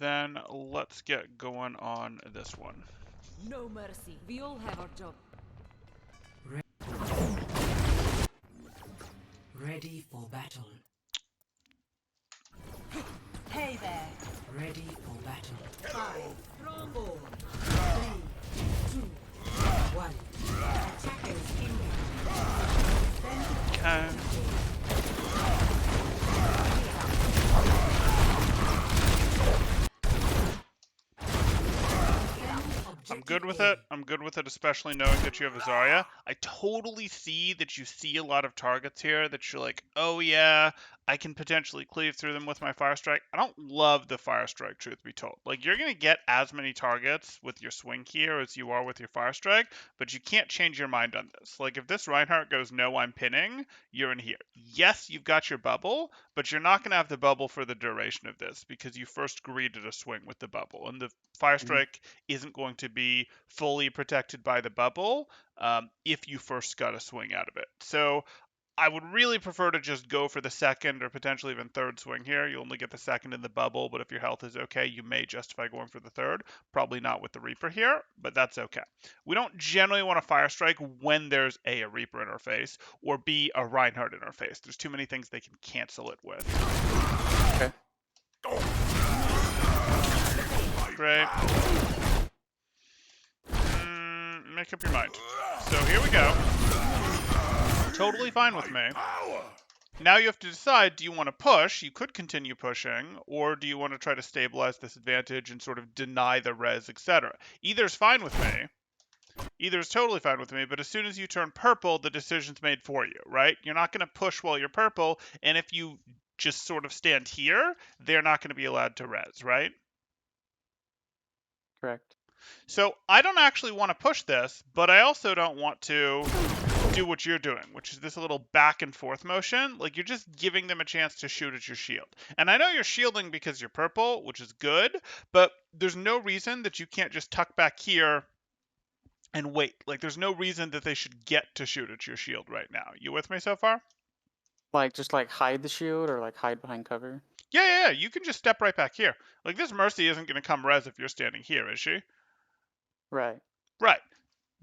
then let's get going on this one. No mercy. We all have our job. Ready for battle. Hey there. Ready for battle. 5, 4, 3, 2, 1. Attackers incoming. Okay. I'm good with it. I'm good with it, especially knowing that you have a Zarya. I totally see that you see a lot of targets here that you're like, oh yeah, I can potentially cleave through them with my Fire Strike. I don't love the Fire Strike, truth be told. Like, you're going to get as many targets with your swing here as you are with your Fire Strike, but you can't change your mind on this. Like, if this Reinhardt goes, no, I'm pinning, you're in here. Yes, you've got your bubble, but you're not going to have the bubble for the duration of this because you first greeted a swing with the bubble, and the Fire Strike isn't going to be fully protected by the bubble if you first got a swing out of it. So I would really prefer to just go for the second or potentially even third swing here. You only get the second in the bubble, but if your health is okay, you may justify going for the third. Probably not with the Reaper here, but that's okay. We don't generally want to Fire Strike when there's A, a Reaper interface, or B, a Reinhardt interface. There's too many things they can cancel it with. Okay. Great. Make up your mind. So here we go. Totally fine with me. Now you have to decide, do you want to push? You could continue pushing, or do you want to try to stabilize this advantage and sort of deny the res, etc.? Either's fine with me. Either is totally fine with me, but as soon as you turn purple, the decision's made for you, right? You're not going to push while you're purple, and if you just sort of stand here, they're not going to be allowed to res, right? Correct. So I don't actually want to push this, but I also don't want to do what you're doing, which is this little back and forth motion. Like, you're just giving them a chance to shoot at your shield. And I know you're shielding because you're purple, which is good, but there's no reason that you can't just tuck back here and wait. Like, there's no reason that they should get to shoot at your shield right now. You with me so far? Like, just like hide the shield or like hide behind cover. Yeah. You can just step right back here. Like, this Mercy isn't going to come res if you're standing here, is she? Right. Right.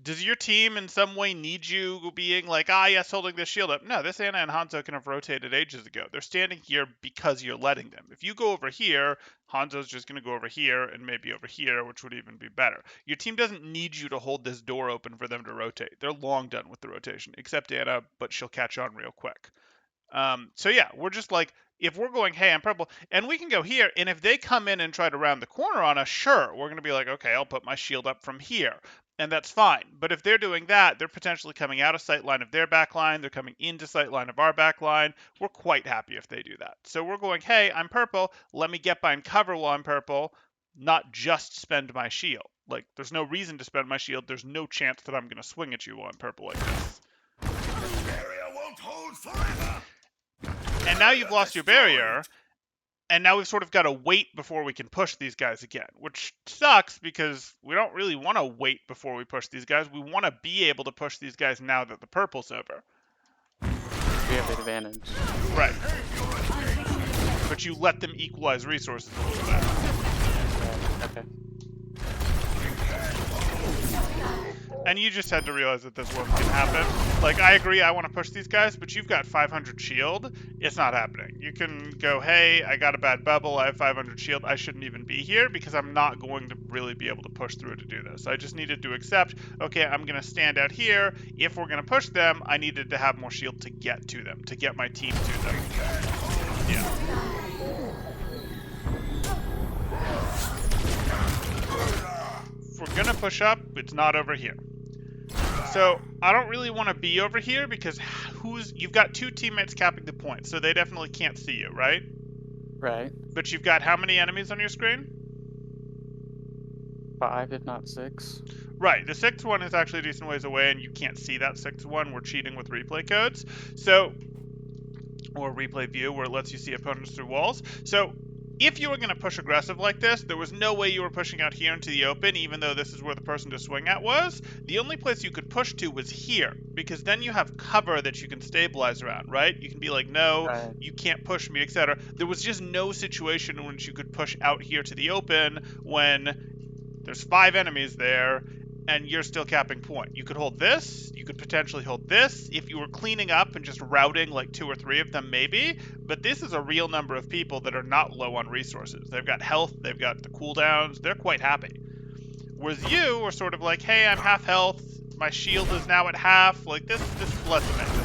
Does your team in some way need you being like, yes, holding this shield up? No, this Ana and Hanzo can have rotated ages ago. They're standing here because you're letting them. If you go over here, Hanzo's just going to go over here and maybe over here, which would even be better. Your team doesn't need you to hold this door open for them to rotate. They're long done with the rotation, except Ana, but she'll catch on real quick. So yeah, we're just like, if we're going, hey, I'm purple, and we can go here, and if they come in and try to round the corner on us, sure, we're going to be like, okay, I'll put my shield up from here, and that's fine. But if they're doing that, they're potentially coming out of sight line of their backline, they're coming into sight line of our backline. We're quite happy if they do that. So we're going, hey, I'm purple, let me get behind cover while I'm purple, not just spend my shield. Like, there's no reason to spend my shield. There's no chance that I'm going to swing at you while I'm purple like this. Barrier won't hold forever. And now you've lost your barrier, and now we've sort of got to wait before we can push these guys again, which sucks because we don't really want to wait before we push these guys. We want to be able to push these guys now that the purple's over. We have the advantage. Right. But you let them equalize resources a little bit. Okay. And you just had to realize that this wasn't going to happen. Like, I agree, I want to push these guys, but you've got 500 shield. It's not happening. You can go, hey, I got a bad bubble, I have 500 shield, I shouldn't even be here because I'm not going to really be able to push through to do this. I just needed to accept, okay, I'm going to stand out here. If we're going to push them, I needed to have more shield to get to them, to get my team to them. Yeah. If we're going to push up, it's not over here. So I don't really want to be over here because you've got two teammates capping the point, so they definitely can't see you, right? Right. But you've got how many enemies on your screen? 5, if not 6. Right, the sixth one is actually a decent ways away, and you can't see that sixth one. We're cheating with replay codes, or replay view, where it lets you see opponents through walls. So if you were going to push aggressive like this, there was no way you were pushing out here into the open, even though this is where the person to swing at was. The only place you could push to was here, because then you have cover that you can stabilize around, right? You can be like, no, Right. you can't push me, etc. There was just no situation in which you could push out here to the open when there's 5 enemies there, and you're still capping point. You could hold this, you could potentially hold this, if you were cleaning up and just routing like 2 or 3 of them maybe, but this is a real number of people that are not low on resources. They've got health, they've got the cooldowns, they're quite happy. Whereas you are sort of like, hey, I'm half health, my shield is now at half, like this is less amazing.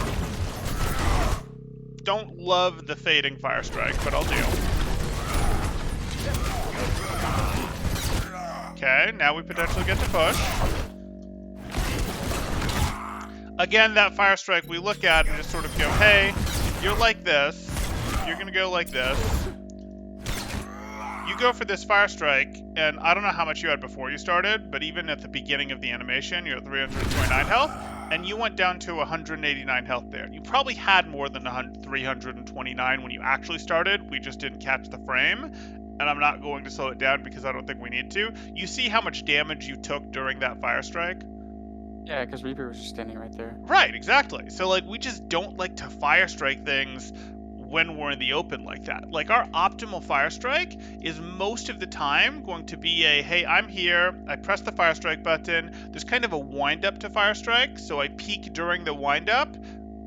Don't love the fading fire strike, but I'll deal. Okay, now we potentially get to push. Again, that fire strike we look at and just sort of go, hey, you're like this. You're gonna go like this. You go for this fire strike, and I don't know how much you had before you started, but even at the beginning of the animation, you're at 329 health, and you went down to 189 health there. You probably had more than 329 when you actually started. We just didn't catch the frame. And I'm not going to slow it down because I don't think we need to. You see how much damage you took during that fire strike? Yeah, because Reaper was just standing right there. Right, exactly. So, like, we just don't like to fire strike things when we're in the open like that. Like, our optimal fire strike is most of the time going to be a, hey, I'm here, I press the fire strike button, there's kind of a wind up to fire strike, so I peek during the wind up,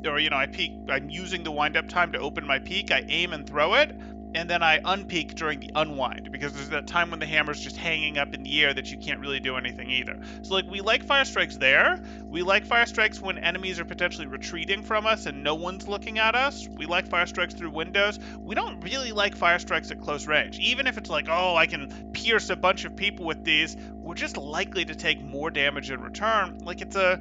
or, you know, I'm using the wind up time to open my peek, I aim and throw it, and then I unpeak during the unwind, because there's that time when the hammer's just hanging up in the air that you can't really do anything either. So, like, we like fire strikes there. We like fire strikes when enemies are potentially retreating from us and no one's looking at us. We like fire strikes through windows. We don't really like fire strikes at close range. Even if it's like, oh, I can pierce a bunch of people with these, we're just likely to take more damage in return. Like, it's a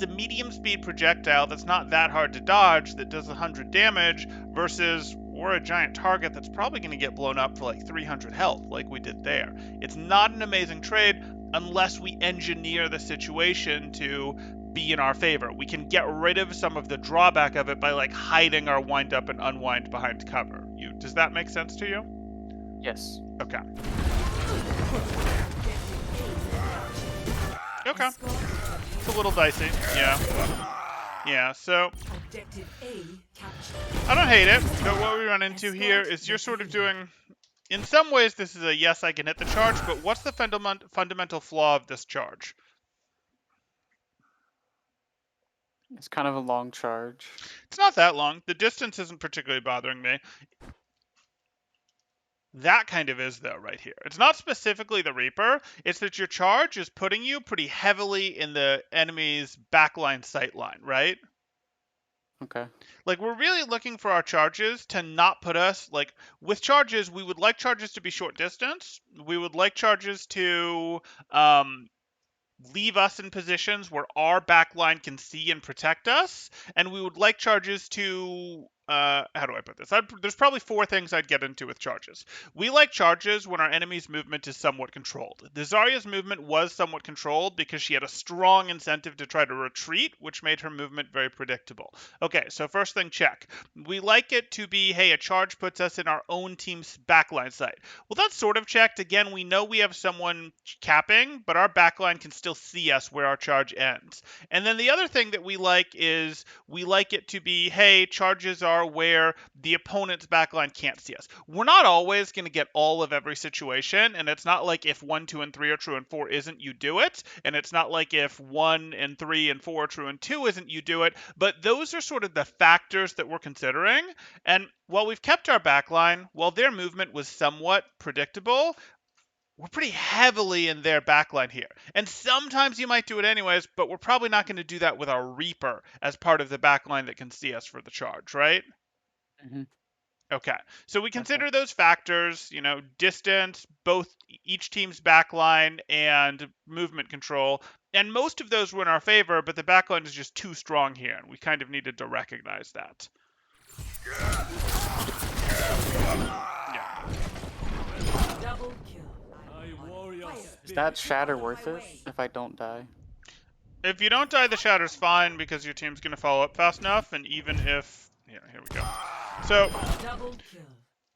medium speed projectile that's not that hard to dodge that does 100 damage versus we're a giant target that's probably going to get blown up for like 300 health like we did there. It's not an amazing trade unless we engineer the situation to be in our favor. We can get rid of some of the drawback of it by like hiding our wind up and unwind behind cover. Does that make sense to you? Yes. Okay. Okay. It's a little dicey. Yeah. Yeah, so Objective A captured. I don't hate it, but what we run into here is you're sort of doing, in some ways this is a yes, I can hit the charge, but what's the fundamental flaw of this charge? It's kind of a long charge. It's not that long. The distance isn't particularly bothering me. That kind of is, though, right here. It's not specifically the Reaper. It's that your charge is putting you pretty heavily in the enemy's backline sight line, right? Okay. Like, we're really looking for our charges to not put us, like, with charges, we would like charges to be short distance. We would like charges to leave us in positions where our backline can see and protect us. And we would like charges to how do I put this? There's probably 4 things I'd get into with charges. We like charges when our enemy's movement is somewhat controlled. The Zarya's movement was somewhat controlled because she had a strong incentive to try to retreat, which made her movement very predictable. Okay, so first thing, check. We like it to be, hey, a charge puts us in our own team's backline site. Well, that's sort of checked. Again, we know we have someone capping, but our backline can still see us where our charge ends. And then the other thing that we like is we like it to be, hey, charges are where the opponent's backline can't see us. We're not always going to get all of every situation, and it's not like if 1, 2, and 3 are true and 4 isn't, you do it, and it's not like if 1 and 3 and 4 are true and 2 isn't, you do it, but those are sort of the factors that we're considering, and while we've kept our backline, while their movement was somewhat predictable, we're pretty heavily in their backline here. And sometimes you might do it anyways, but we're probably not going to do that with our Reaper as part of the backline that can see us for the charge, right? Mm-hmm. Okay. So we consider those factors, you know, distance, both each team's backline and movement control. And most of those were in our favor, but the backline is just too strong here, and we kind of needed to recognize that. Yeah. Double kill. Is that shatter worth it if I don't die? If you don't die, the shatter's fine because your team's going to follow up fast enough, and even if... Yeah, here we go. So, Double kill.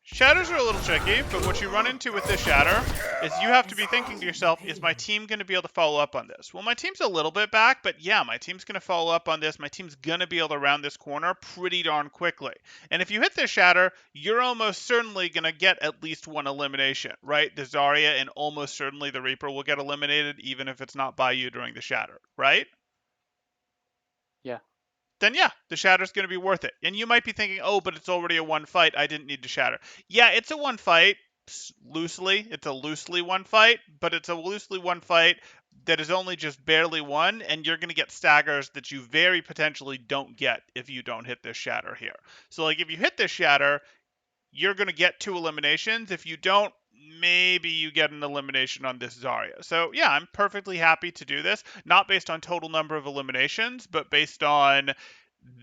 Shatters are a little tricky, but what you run into with this shatter is you have to be thinking to yourself, is my team going to be able to follow up on this? Well, my team's a little bit back, but yeah, my team's going to follow up on this. My team's going to be able to round this corner pretty darn quickly. And if you hit this shatter, you're almost certainly going to get at least one elimination, right? The Zarya and almost certainly the Reaper will get eliminated, even if it's not by you during the shatter, right? Yeah. Then yeah, the shatter's going to be worth it. And you might be thinking, oh, but it's already a one fight. I didn't need to shatter. Yeah, it's a one fight. Loosely. It's a loosely one fight, but it's a loosely one fight that is only just barely won, and you're going to get staggers that you very potentially don't get if you don't hit this shatter here. So, like, if you hit this shatter, you're going to get 2 eliminations. If you don't, maybe you get an elimination on this Zarya. So yeah, I'm perfectly happy to do this, not based on total number of eliminations, but based on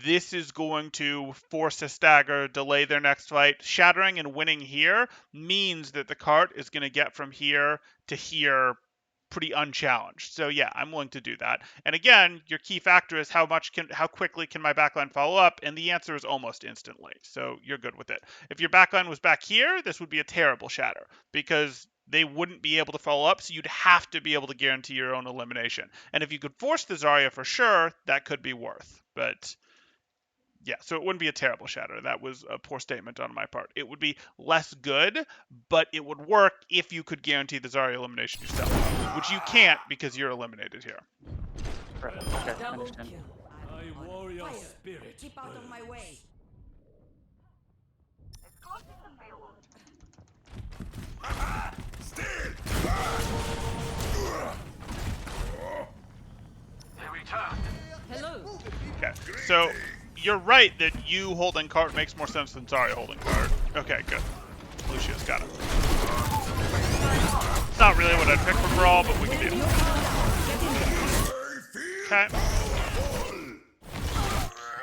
this is going to force a stagger, delay their next fight. Shattering and winning here means that the cart is going to get from here to here pretty unchallenged. So yeah, I'm willing to do that. And again, your key factor is how quickly can my backline follow up? And the answer is almost instantly. So you're good with it. If your backline was back here, this would be a terrible shatter because they wouldn't be able to follow up, so you'd have to be able to guarantee your own elimination. And if you could force the Zarya for sure, that could be worth. But yeah, so it wouldn't be a terrible shatter. That was a poor statement on my part. It would be less good, but it would work if you could guarantee the Zarya elimination yourself, which you can't because you're eliminated here. Right. Okay. I Double understand. kill. I warrior Fire. spirit. Keep out of my way. Still. Hello. Okay, so you're right that you holding cart makes more sense than Zarya holding cart. Okay, good. Lucius got it. It's not really what I'd pick for Brawl, but we can do it. Okay.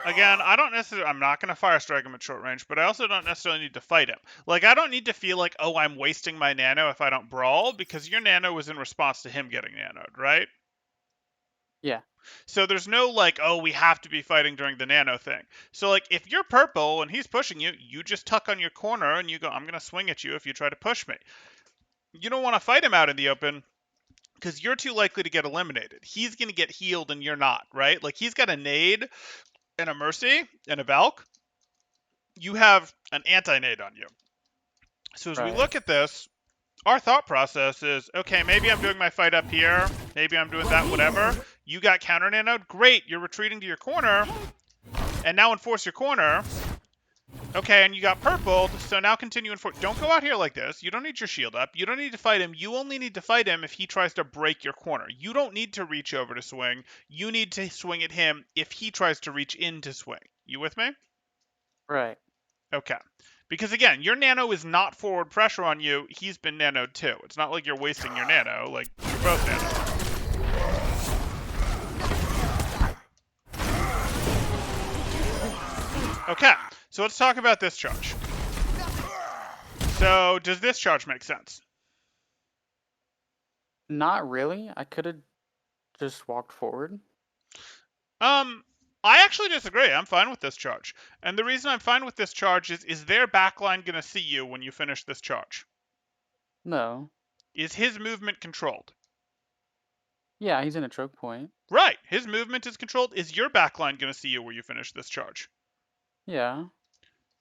Again, I'm not going to fire strike him at short range, but I also don't necessarily need to fight him. Like, I don't need to feel like, oh, I'm wasting my nano if I don't brawl, because your nano was in response to him getting nanoed, right? Yeah. So there's no like, oh, we have to be fighting during the nano thing. So like, if you're purple and he's pushing you, you just tuck on your corner and you go, I'm going to swing at you if you try to push me. You don't want to fight him out in the open because you're too likely to get eliminated. He's going to get healed and you're not, right? Like, he's got a nade and a mercy and a Valk. You have an anti-nade on you. So as we look at this, our thought process is, okay, maybe I'm doing my fight up here. Maybe I'm doing that, whatever. You got counter nanoed. Great, you're retreating to your corner. And now enforce your corner. Okay, and you got purpled, so now continue enforce. Don't go out here like this. You don't need your shield up. You don't need to fight him. You only need to fight him if he tries to break your corner. You don't need to reach over to swing. You need to swing at him if he tries to reach in to swing. You with me? Right. Okay. Because again, your nano is not forward pressure on you. He's been nanoed too. It's not like you're wasting your nano. Like, you're both nanoed. Okay, so let's talk about this charge. So, does this charge make sense? Not really. I could have just walked forward. I actually disagree. I'm fine with this charge. And the reason I'm fine with this charge is their backline going to see you when you finish this charge? No. Is his movement controlled? Yeah, he's in a choke point. Right. His movement is controlled. Is your backline going to see you where you finish this charge? Yeah.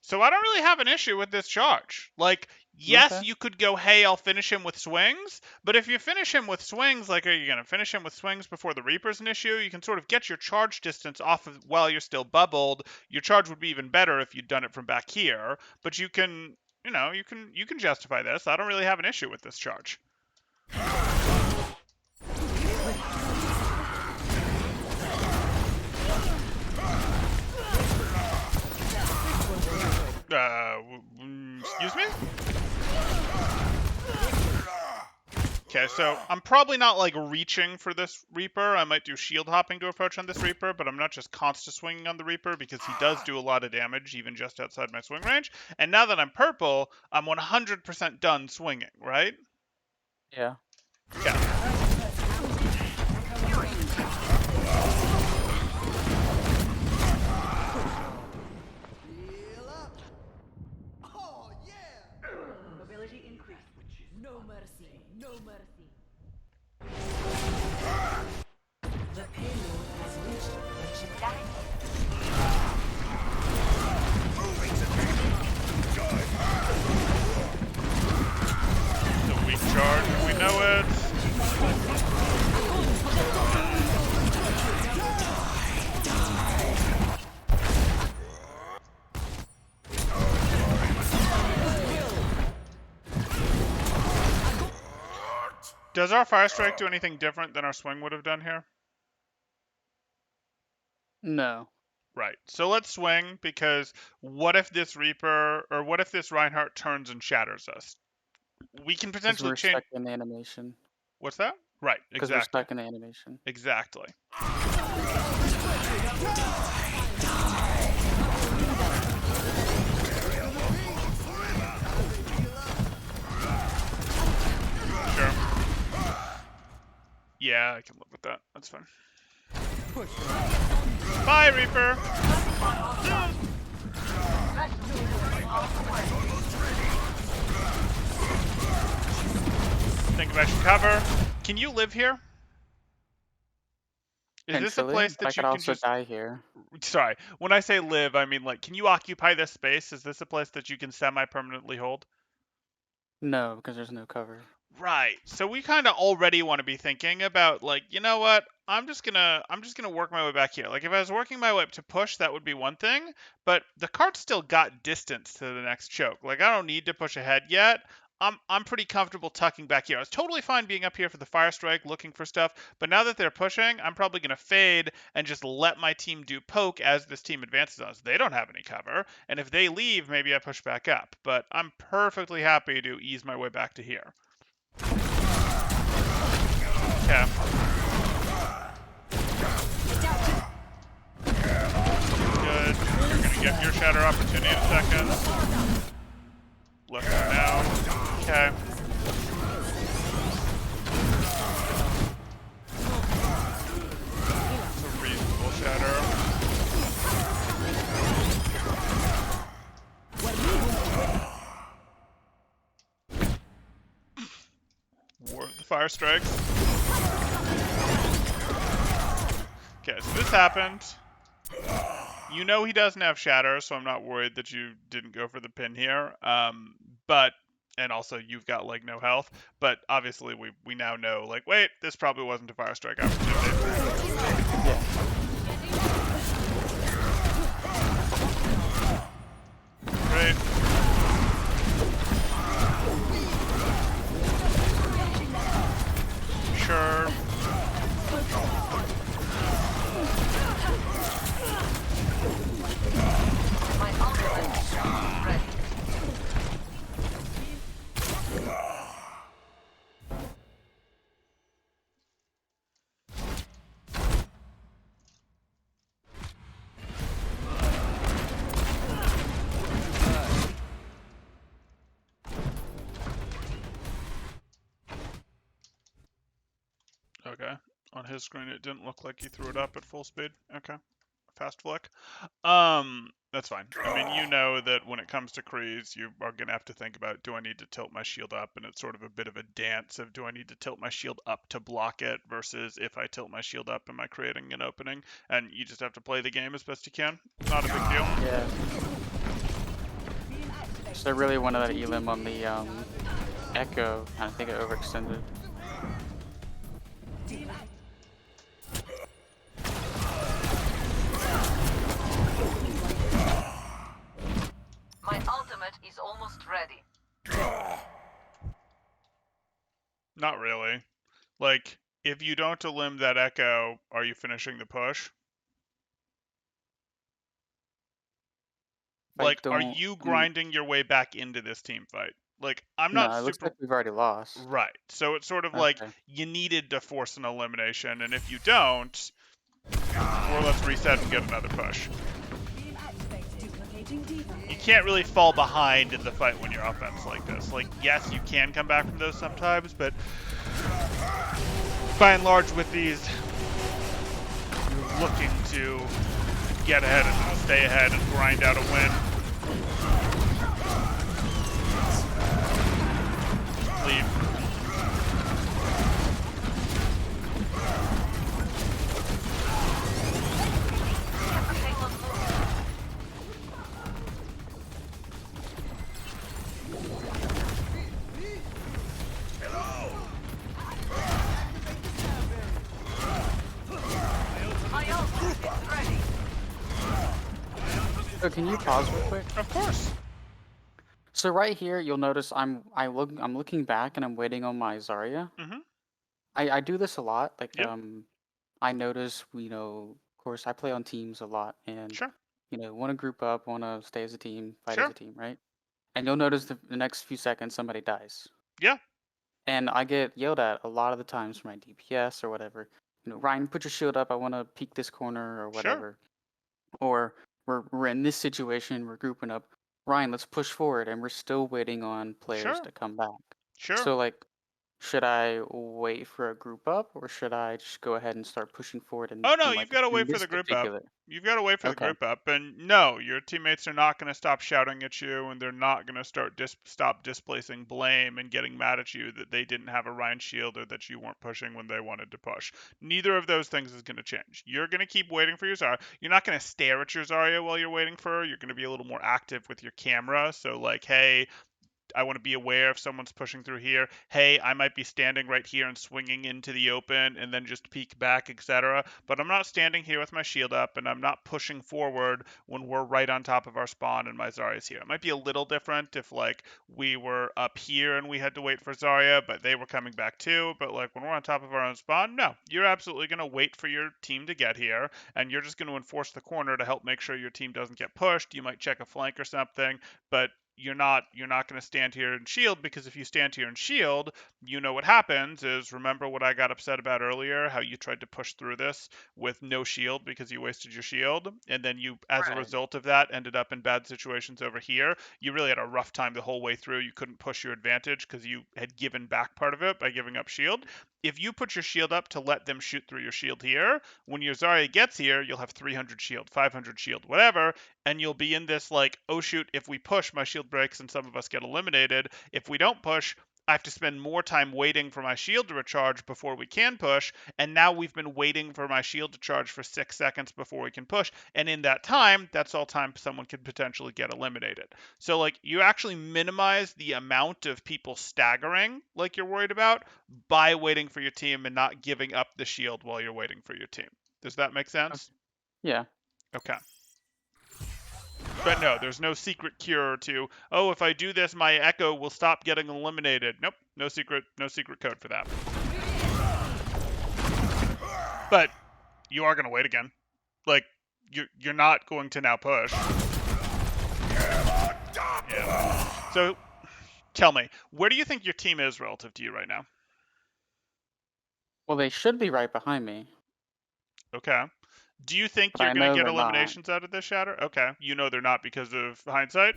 So I don't really have an issue with this charge. Like, yes, Okay. you could go, hey, I'll finish him with swings. But if you finish him with swings, like, are you going to finish him with swings before the Reaper's an issue? You can sort of get your charge distance off of while you're still bubbled. Your charge would be even better if you'd done it from back here. But you can, you can justify this. I don't really have an issue with this charge. Excuse me? Okay, so I'm probably not like reaching for this Reaper. I might do shield hopping to approach on this Reaper, but I'm not just constant swinging on the Reaper because he does do a lot of damage even just outside my swing range. And now that I'm purple, I'm 100% done swinging, right? Yeah. Okay. No mercy. The payload has reached the chip. It's a weak charge. We know it. Does our fire strike do anything different than our swing would have done here? No, Right. So let's swing because what if this Reaper or what if this Reinhardt turns and shatters us? We can because potentially we're change. stuck in the animation. What's that? Right. Because we're Exactly. stuck in the animation. Exactly. Sure. Yeah, I can live with that. That's fine. Bye, Reaper. Think about your cover. Can you live here? Is this a Potentially, place but I that you could can also just... die here. Sorry, when I say live, I mean like, can you occupy this space? Is this a place that you can semi-permanently hold? No, because there's no cover. Right. So we kind of already want to be thinking about like, you know what? I'm just gonna work my way back here. Like if I was working my way up to push, that would be one thing, but the cart's still got distance to the next choke. Like I don't need to push ahead yet. I'm pretty comfortable tucking back here. I was totally fine being up here for the fire strike, looking for stuff, but now that they're pushing, I'm probably gonna fade and just let my team do poke as this team advances on us. They don't have any cover, and if they leave, maybe I push back up. But I'm perfectly happy to ease my way back to here. Okay. Good. You're gonna get your shatter opportunity in a second. Left one now. Okay. It's a reasonable shatter. War of the Fire Strikes. Okay, so this happened. You know he doesn't have shatter, so I'm not worried that you didn't go for the pin here. And also you've got like no health. But obviously we now know like, wait, this probably wasn't a fire strike opportunity. Great. Sure. My ultimate is ready. Okay. On his screen, it didn't look like he threw it up at full speed. Okay. Fast flick. That's fine. I mean, you know that when it comes to Kreese, you are going to have to think about, do I need to tilt my shield up? And it's sort of a bit of a dance of, do I need to tilt my shield up to block it versus if I tilt my shield up, am I creating an opening? And you just have to play the game as best you can. Not a big deal. Yeah. So I really wanted that elim on the Echo, and I think it overextended. My ultimate is almost ready. Not really. Like, if you don't elim that Echo, are you finishing the push? Like, are you grinding your way back into this team fight? Like, I'm No, not it looks super... like we've already lost. Right. So it's sort of like, Okay. you needed to force an elimination, and if you don't, or let's reset and get another push. You can't really fall behind in the fight when you're offense like this. Like, yes, you can come back from those sometimes, but by and large with these, you're looking to get ahead and stay ahead and grind out a win. Leave. Echo, can you pause real quick? Of course. So right here, you'll notice I'm looking back and I'm waiting on my Zarya. Mm-hmm. I do this a lot. Like Yep. I notice, of course, I play on teams a lot, and Sure. want to group up, want to stay as a team, fight as Sure. a team, right? And you'll notice the next few seconds somebody dies, Yeah. and I get yelled at a lot of the times for my DPS or whatever. Ryan, put your shield up. I want to peek this corner or Sure. whatever. Or we're in this situation, we're grouping up. Ryan, let's push forward, and we're still waiting on players Sure. to come back. Sure. So like, should I wait for a group up, or should I just go ahead and start pushing forward Oh no, in you've like got to in wait for this the group up. particular? You've got to wait for the Okay. group up, and no, your teammates are not going to stop shouting at you, and they're not going to stop displacing blame and getting mad at you that they didn't have a Rein shield or that you weren't pushing when they wanted to push. Neither of those things is going to change. You're going to keep waiting for your Zarya. You're not going to stare at your Zarya while you're waiting for her. You're going to be a little more active with your camera. So like, hey, I want to be aware if someone's pushing through here. Hey, I might be standing right here and swinging into the open and then just peek back, etc. But I'm not standing here with my shield up and I'm not pushing forward when we're right on top of our spawn and my Zarya's here. It might be a little different if like we were up here and we had to wait for Zarya, but they were coming back too. But like when we're on top of our own spawn, no, you're absolutely going to wait for your team to get here and you're just going to enforce the corner to help make sure your team doesn't get pushed. You might check a flank or something, but you're not going to stand here and shield, because if you stand here and shield, what happens is, remember what I got upset about earlier, how you tried to push through this with no shield because you wasted your shield, and then you, as a Right. result of that, ended up in bad situations over here. You really had a rough time the whole way through. You couldn't push your advantage because you had given back part of it by giving up shield. If you put your shield up to let them shoot through your shield here, when your Zarya gets here, you'll have 300 shield, 500 shield, whatever, and you'll be in this like, oh shoot, if we push, my shield breaks and some of us get eliminated. If we don't push, I have to spend more time waiting for my shield to recharge before we can push, and now we've been waiting for my shield to charge for 6 seconds before we can push, and in that time, that's all time someone could potentially get eliminated. So like, you actually minimize the amount of people staggering like you're worried about by waiting for your team and not giving up the shield while you're waiting for your team. Does that make sense? Yeah. Okay. But no, there's no secret cure to, oh, if I do this, my Echo will stop getting eliminated. Nope, no secret code for that. But you are going to wait again. Like, you're not going to now push. Yeah. So, tell me, where do you think your team is relative to you right now? Well, they should be right behind me, Okay. Do you think but you're I going to know get they're not. eliminations out of this shatter? Okay. You know they're not because of hindsight?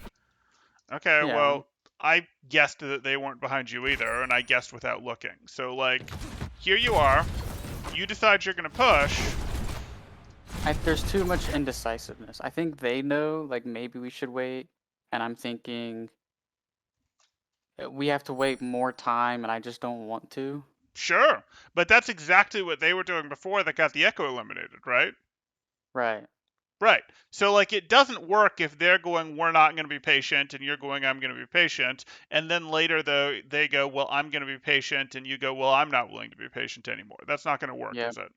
Okay, Yeah. well, I guessed that they weren't behind you either, and I guessed without looking. So, like, here you are. You decide you're going to push. There's too much indecisiveness. I think they know, like, maybe we should wait, and I'm thinking we have to wait more time, and I just don't want to. Sure. But that's exactly what they were doing before that got the Echo eliminated, right? Right. Right. So, like, it doesn't work if they're going, we're not going to be patient, and you're going, I'm going to be patient. And then later, though, they go, well, I'm going to be patient, and you go, well, I'm not willing to be patient anymore. That's not going to work, Yep. is it?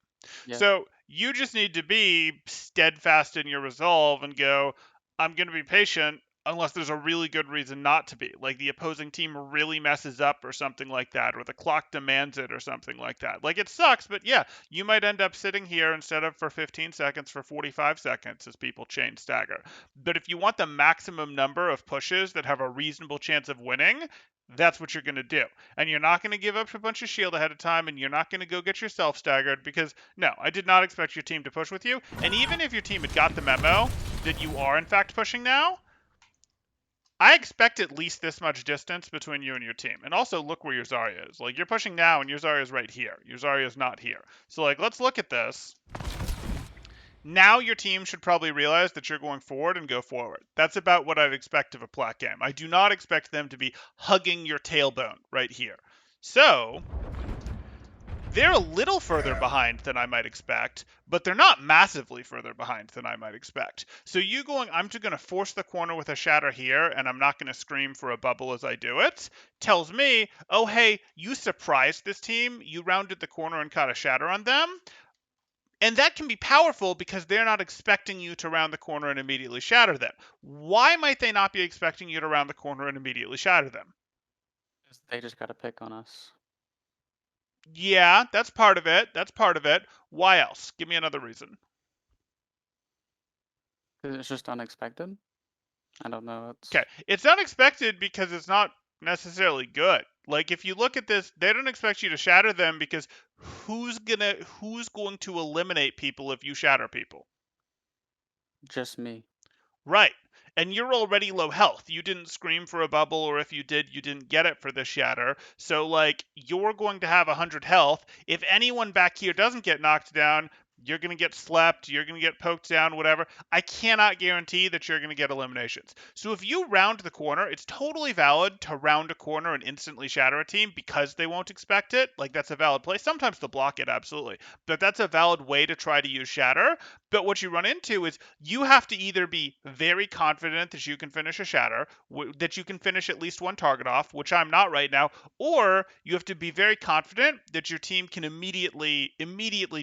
Yep. So you just need to be steadfast in your resolve and go, I'm going to be patient unless there's a really good reason not to be. Like the opposing team really messes up or something like that, or the clock demands it or something like that. Like it sucks, but yeah, you might end up sitting here instead of for 15 seconds for 45 seconds as people chain stagger. But if you want the maximum number of pushes that have a reasonable chance of winning, that's what you're going to do. And you're not going to give up a bunch of shield ahead of time, and you're not going to go get yourself staggered, because no, I did not expect your team to push with you. And even if your team had got the memo that you are in fact pushing now, I expect at least this much distance between you and your team. And also look where your Zarya is. Like, you're pushing now and your Zarya is right here. Your Zarya is not here. So like, let's look at this. Now your team should probably realize that you're going forward and go forward. That's about what I'd expect of a Plat game. I do not expect them to be hugging your tailbone right here. So they're a little further behind than I might expect, but they're not massively further behind than I might expect. So you going, I'm just going to force the corner with a shatter here, and I'm not going to scream for a bubble as I do it, tells me, oh, hey, you surprised this team. You rounded the corner and caught a shatter on them. And that can be powerful because they're not expecting you to round the corner and immediately shatter them. Why might they not be expecting you to round the corner and immediately shatter them? They just got to pick on us. Yeah, that's part of it. That's part of it. Why else? Give me another reason. It's just unexpected. I don't know. Okay, it's unexpected because it's not necessarily good. Like if you look at this, they don't expect you to shatter them because who's going to eliminate people if you shatter people? Just me. Right. And you're already low health. You didn't scream for a bubble, or if you did, you didn't get it for the shatter. So, like, you're going to have 100 health. If anyone back here doesn't get knocked down, you're going to get slept, you're going to get poked down, whatever. I cannot guarantee that you're going to get eliminations. So if you round the corner, it's totally valid to round a corner and instantly shatter a team because they won't expect it. Like, that's a valid play. Sometimes they'll block it, absolutely. But that's a valid way to try to use shatter. But what you run into is you have to either be very confident that you can finish a shatter, that you can finish at least one target off, which I'm not right now, or you have to be very confident that your team can immediately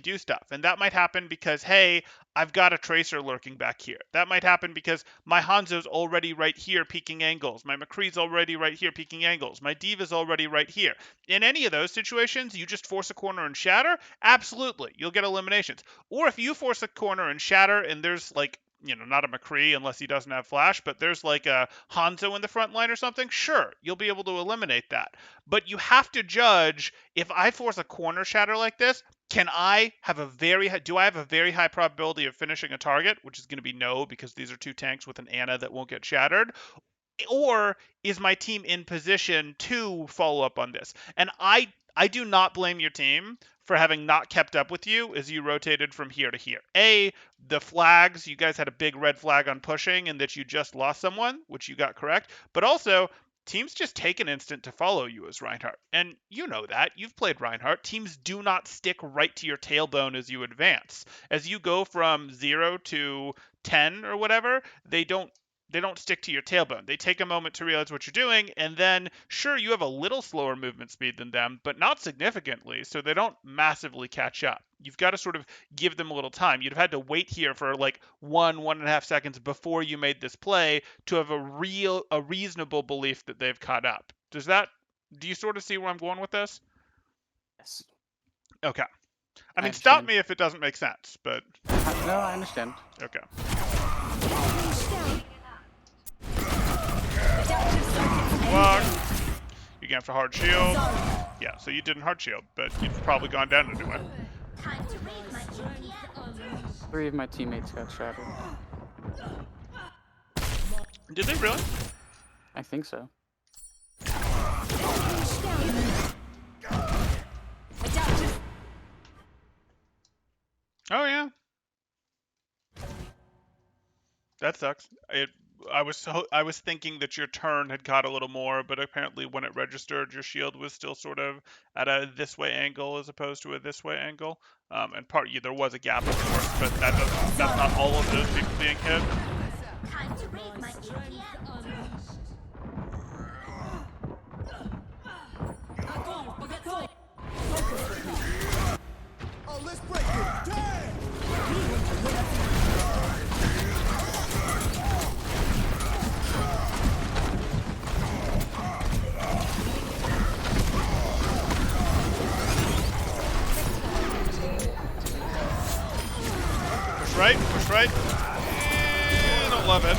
do stuff. And that might happen because, hey, I've got a tracer lurking back here. That might happen because my Hanzo's already right here peeking angles. My McCree's already right here peeking angles. My Diva's already right here. In any of those situations, you just force a corner and shatter, absolutely, you'll get eliminations. Or if you force a corner and shatter and there's like, not a McCree unless he doesn't have flash, but there's like a Hanzo in the front line or something, sure, you'll be able to eliminate that. But you have to judge, if I force a corner shatter like this, do I have a very high probability of finishing a target, which is going to be no, because these are two tanks with an Ana that won't get shattered? Or is my team in position to follow up on this? And I do not blame your team for having not kept up with you as you rotated from here to here. The flags, you guys had a big red flag on pushing and that you just lost someone, which you got correct. But also, teams just take an instant to follow you as Reinhardt. And you know that. You've played Reinhardt. Teams do not stick right to your tailbone as you advance. As you go from 0 to 10 or whatever, they don't stick to your tailbone. They take a moment to realize what you're doing, and then, sure, you have a little slower movement speed than them, but not significantly, so they don't massively catch up. You've got to sort of give them a little time. You'd have had to wait here for like 1.5 seconds before you made this play to have a reasonable belief that they've caught up. Do you sort of see where I'm going with this? Yes. Okay. I mean, understand. stop me if it doesn't make sense, but... No, I understand. Okay. Block. You can have to hard shield. Yeah, so you didn't hard shield, but you've probably gone down anyway. Time to raise my EPS. 3 of my teammates got shattered. Did they really? I think so. Oh yeah. That sucks. I was thinking that your turn had caught a little more, but apparently when it registered, your shield was still sort of at a this way angle as opposed to a this way angle. And there was a gap, of course, but that's not all of those people being hit. Time to raise my EPS. Oh, let's break it. Damn! Push right. I don't love it.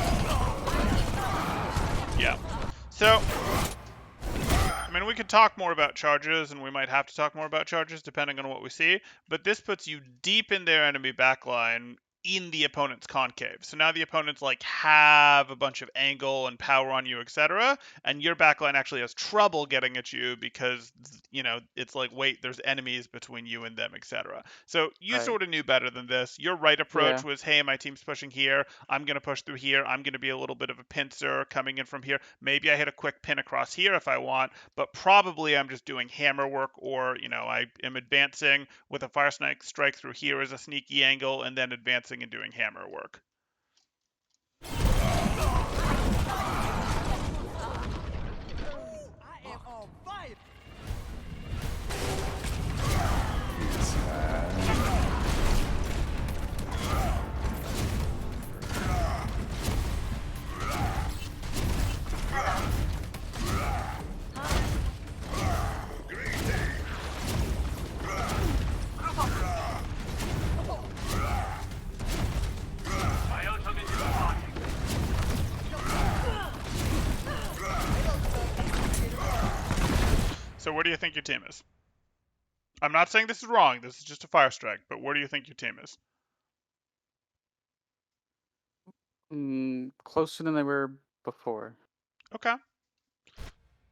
Yeah. So, I mean, we could talk more about charges, and we might have to talk more about charges depending on what we see, but this puts you deep in their enemy backline in the opponent's concave. So now the opponents like have a bunch of angle and power on you, etc., and your backline actually has trouble getting at you because it's like, wait, there's enemies between you and them, etc. So you Right. sort of knew better than this. Your right approach Yeah. was, hey, my team's pushing here, I'm going to push through here, I'm going to be a little bit of a pincer coming in from here. Maybe I hit a quick pin across here if I want, but probably I'm just doing hammer work, or I am advancing with a fire strike through here as a sneaky angle and then advancing and doing hammer work. So where do you think your team is? I'm not saying this is wrong. This is just a fire strike. But where do you think your team is? Closer than they were before. Okay.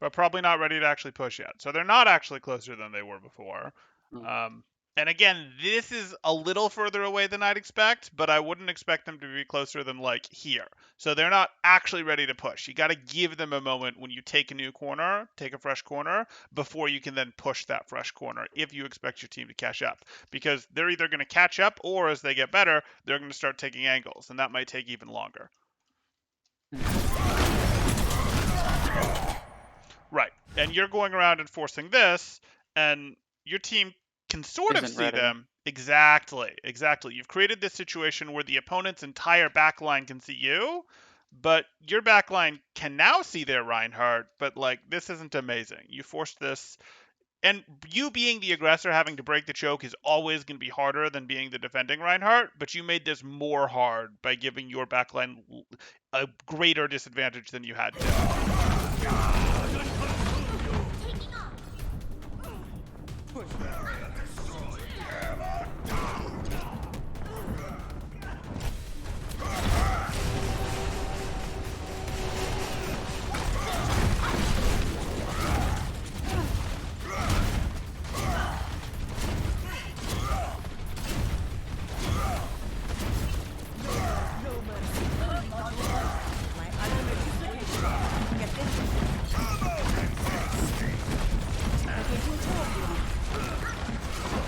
But probably not ready to actually push yet. So they're not actually closer than they were before. Mm. And again, this is a little further away than I'd expect, but I wouldn't expect them to be closer than like here. So they're not actually ready to push. You got to give them a moment when you take a new corner, take a fresh corner, before you can then push that fresh corner if you expect your team to catch up. Because they're either going to catch up or as they get better, they're going to start taking angles, and that might take even longer. Right. And you're going around enforcing this, and your team can sort of Isn't see ready. them. Exactly. You've created this situation where the opponent's entire backline can see you, but your backline can now see their Reinhardt, but like this isn't amazing. You forced this, and you being the aggressor having to break the choke is always going to be harder than being the defending Reinhardt, but you made this more hard by giving your backline a greater disadvantage than you had to.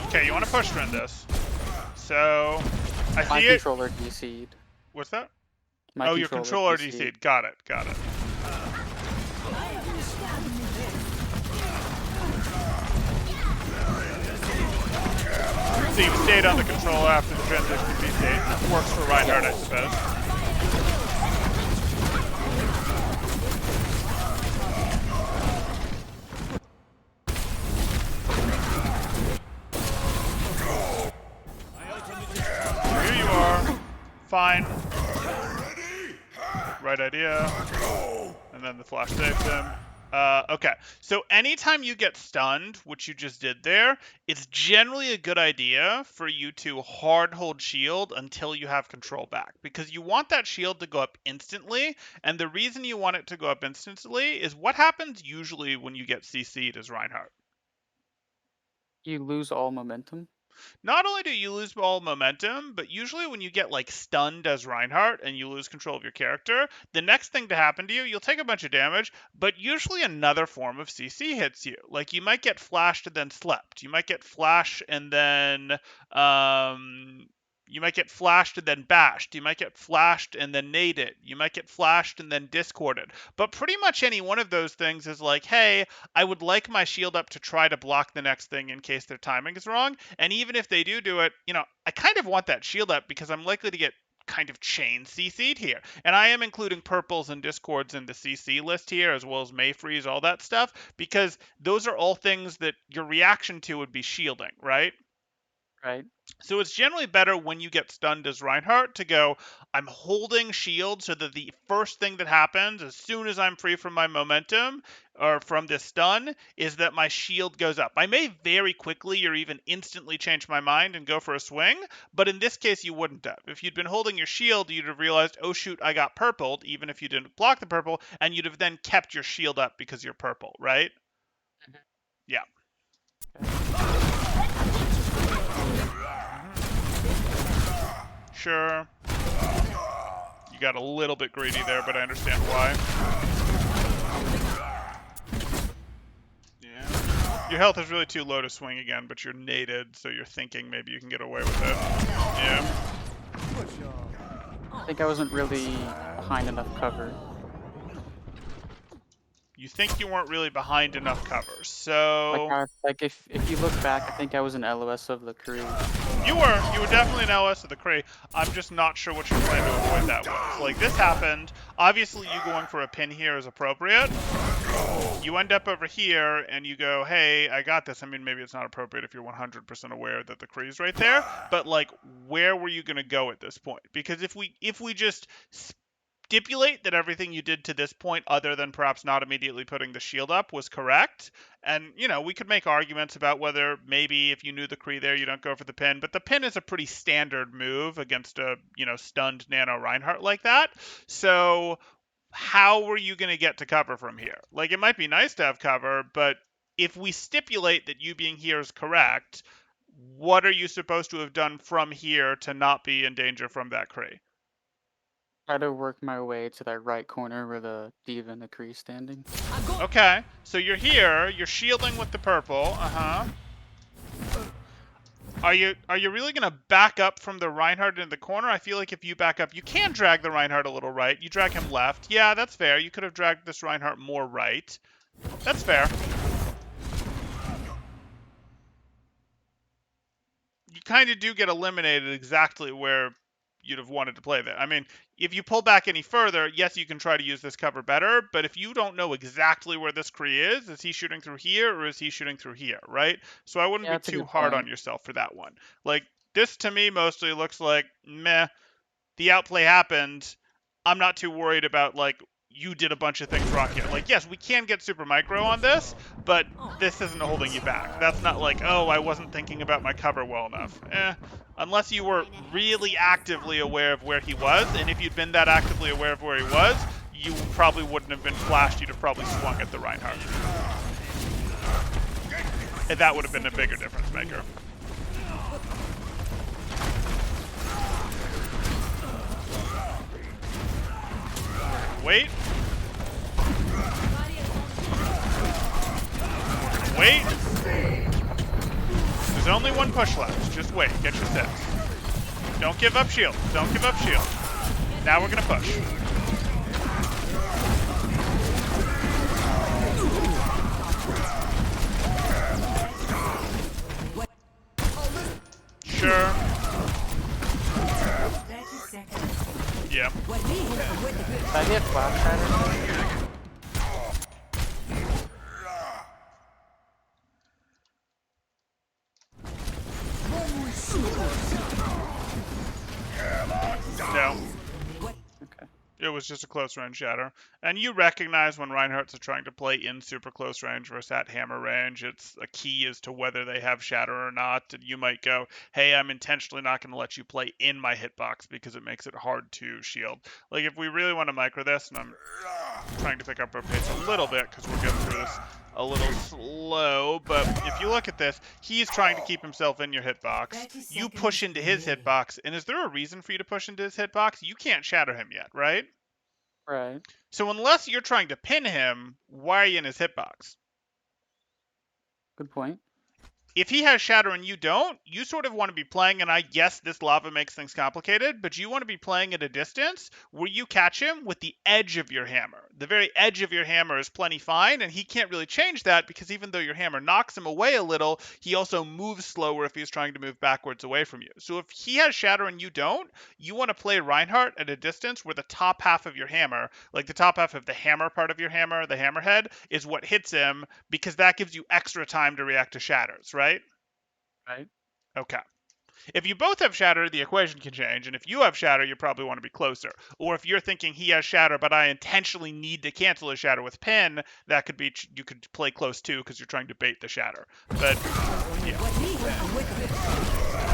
Okay, you want to push through this. So, I My see it. controller DC'd. What's that? My Oh, your controller DC'd. DC'd. Got it. So you stayed on the controller after the transition to PC. Works for Reinhardt, I suppose. Here you are. Fine. Right idea. And then the flash saves him. Okay, so anytime you get stunned, which you just did there, it's generally a good idea for you to hard hold shield until you have control back, because you want that shield to go up instantly, and the reason you want it to go up instantly is what happens usually when you get CC'd as Reinhardt. You lose all momentum. Not only do you lose all momentum, but usually when you get like stunned as Reinhardt and you lose control of your character, the next thing to happen to you, you'll take a bunch of damage, but usually another form of CC hits you. Like you might get flashed and then slept. You might get flash and then you might get flashed and then bashed. You might get flashed and then naded. You might get flashed and then discorded. But pretty much any one of those things is like, hey, I would like my shield up to try to block the next thing in case their timing is wrong. And even if they do it, I kind of want that shield up because I'm likely to get kind of chain CC'd here. And I am including purples and discords in the CC list here, as well as Mayfreeze, all that stuff, because those are all things that your reaction to would be shielding, right? Right. So it's generally better when you get stunned as Reinhardt to go, I'm holding shield so that the first thing that happens as soon as I'm free from my momentum or from this stun is that my shield goes up. I may very quickly or even instantly change my mind and go for a swing, but in this case you wouldn't have. If you'd been holding your shield, you'd have realized, oh shoot, I got purpled, even if you didn't block the purple, and you'd have then kept your shield up because you're purple, right? Mhm. Yeah. Sure. You got a little bit greedy there, but I understand why. Yeah. Your health is really too low to swing again, but you're naded, so you're thinking maybe you can get away with it. Yeah. I think I wasn't really behind enough cover. You think you weren't really behind enough cover, so... Like if you look back, I think I was an LOS of the crew. You were definitely an LS of the Kree. I'm just not sure what your plan to avoid that was. Like, this happened. Obviously, you going for a pin here is appropriate. You end up over here, and you go, hey, I got this. I mean, maybe it's not appropriate if you're 100% aware that the Kree's right there. But, like, where were you going to go at this point? Because if we just stipulate that everything you did to this point, other than perhaps not immediately putting the shield up, was correct. And, you know, we could make arguments about whether maybe if you knew the Kree there, you don't go for the pin. But the pin is a pretty standard move against a, you know, stunned Nano Reinhardt like that. So how were you going to get to cover from here? Like, it might be nice to have cover, but if we stipulate that you being here is correct, what are you supposed to have done from here to not be in danger from that Kree? Try to work my way to that right corner where the Diva and the Kree is standing. Okay, so you're here, you're shielding with the purple, Are you really gonna back up from the Reinhardt in the corner? I feel like if you back up, you can drag the Reinhardt a little right. You drag him left. Yeah, that's fair. You could have dragged this Reinhardt more right. That's fair. You kind of do get eliminated exactly where you'd have wanted to play that. I mean, if you pull back any further, yes, you can try to use this cover better, but if you don't know exactly where this Kree is he shooting through here or is he shooting through here, right? So I wouldn't be too hard on yourself for that one. Like, this to me mostly looks like, meh, the outplay happened. I'm not too worried about, like, you did a bunch of things wrong here. Like, yes, we can get super micro on this, but this isn't holding you back. That's not like, oh, I wasn't thinking about my cover well enough. Unless you were really actively aware of where he was, and if you'd been that actively aware of where he was, you probably wouldn't have been flashed. You'd have probably swung at the Reinhardt. And that would have been a bigger difference maker. Wait. Wait. There's only one push left. Just wait. Get your sets. Don't give up shield. Don't give up shield. Now we're gonna push. Sure. 30 seconds. Yeah. I hit Plat shatter. No. Okay. It was just a close range shatter. And you recognize when Reinhardt's are trying to play in super close range versus at hammer range, it's a key as to whether they have shatter or not. And you might go, hey, I'm intentionally not going to let you play in my hitbox because it makes it hard to shield. Like, if we really want to micro this, and I'm trying to pick up our pace a little bit because we're getting through this a little slow, but if you look at this, he's trying to keep himself in your hitbox. You push into his hitbox, and is there a reason for you to push into his hitbox? You can't shatter him yet, right? Right. So unless you're trying to pin him, why are you in his hitbox? Good point. If he has shatter and you don't, you sort of want to be playing, and I guess this lava makes things complicated, but you want to be playing at a distance where you catch him with the edge of your hammer. The very edge of your hammer is plenty fine, and he can't really change that because even though your hammer knocks him away a little, he also moves slower if he's trying to move backwards away from you. So if he has shatter and you don't, you want to play Reinhardt at a distance where the top half of your hammer, like the top half of the hammer part of your hammer, the hammerhead, is what hits him because that gives you extra time to react to shatters, right? Right. Okay. If you both have shatter, the equation can change, and if you have shatter, you probably want to be closer. Or if you're thinking he has shatter, but I intentionally need to cancel his shatter with pin, that could be, you could play close too because you're trying to bait the shatter. But, yeah.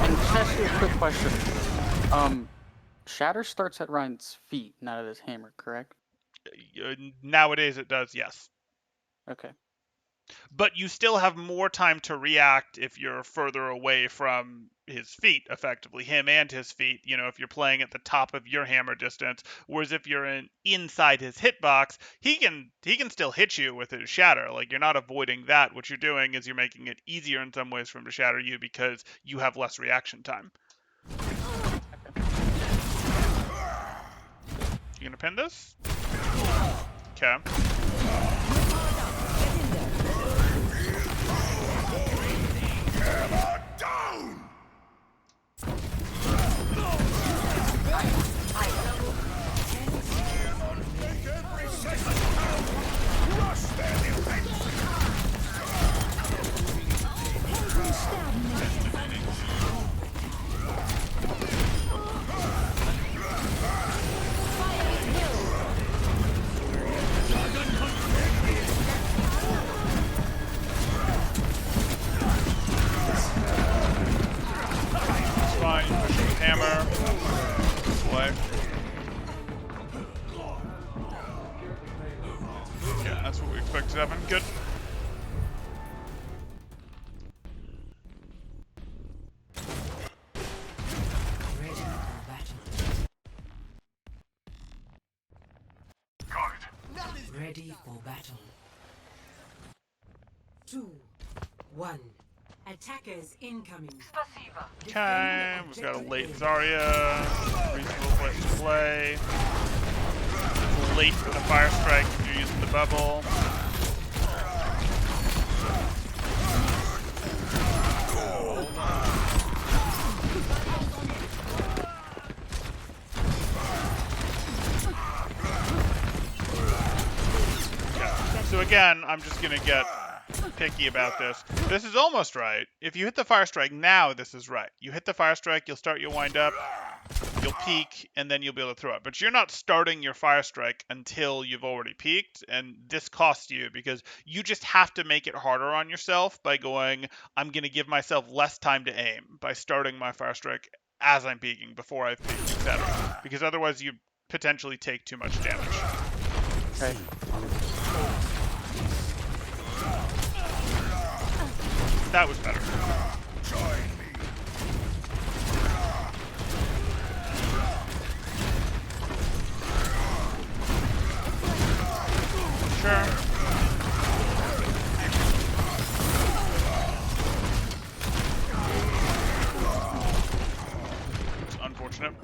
And just ask you a quick question. Shatter starts at Ryan's feet, not at his hammer, correct? Nowadays it does, yes. Okay. But you still have more time to react if you're further away from his feet, effectively, him and his feet, you know, if you're playing at the top of your hammer distance, whereas if you're inside his hitbox, he can still hit you with his shatter. Like, you're not avoiding that. What you're doing is you're making it easier in some ways for him to shatter you because you have less reaction time. You gonna pin this? Okay. 7. Good. Ready for battle. Ready for battle. 2, 1. Attackers incoming. Spasiba. Okay, we've got a late Zarya. Reasonable place to play. It's late for the Fire Strike if you're using the bubble. So again, I'm just gonna get picky about this. This is almost right. If you hit the Fire Strike now, this is right. You hit the Fire Strike, you'll start your wind up, you'll peak, and then you'll be able to throw it. But you're not starting your Fire Strike until you've already peaked, and this costs you because you just have to make it harder on yourself by going, I'm gonna give myself less time to aim by starting my Fire Strike as I'm peaking, before I've peaked, etc. Because otherwise you potentially take too much damage. Okay. That was better. Sure. It's unfortunate.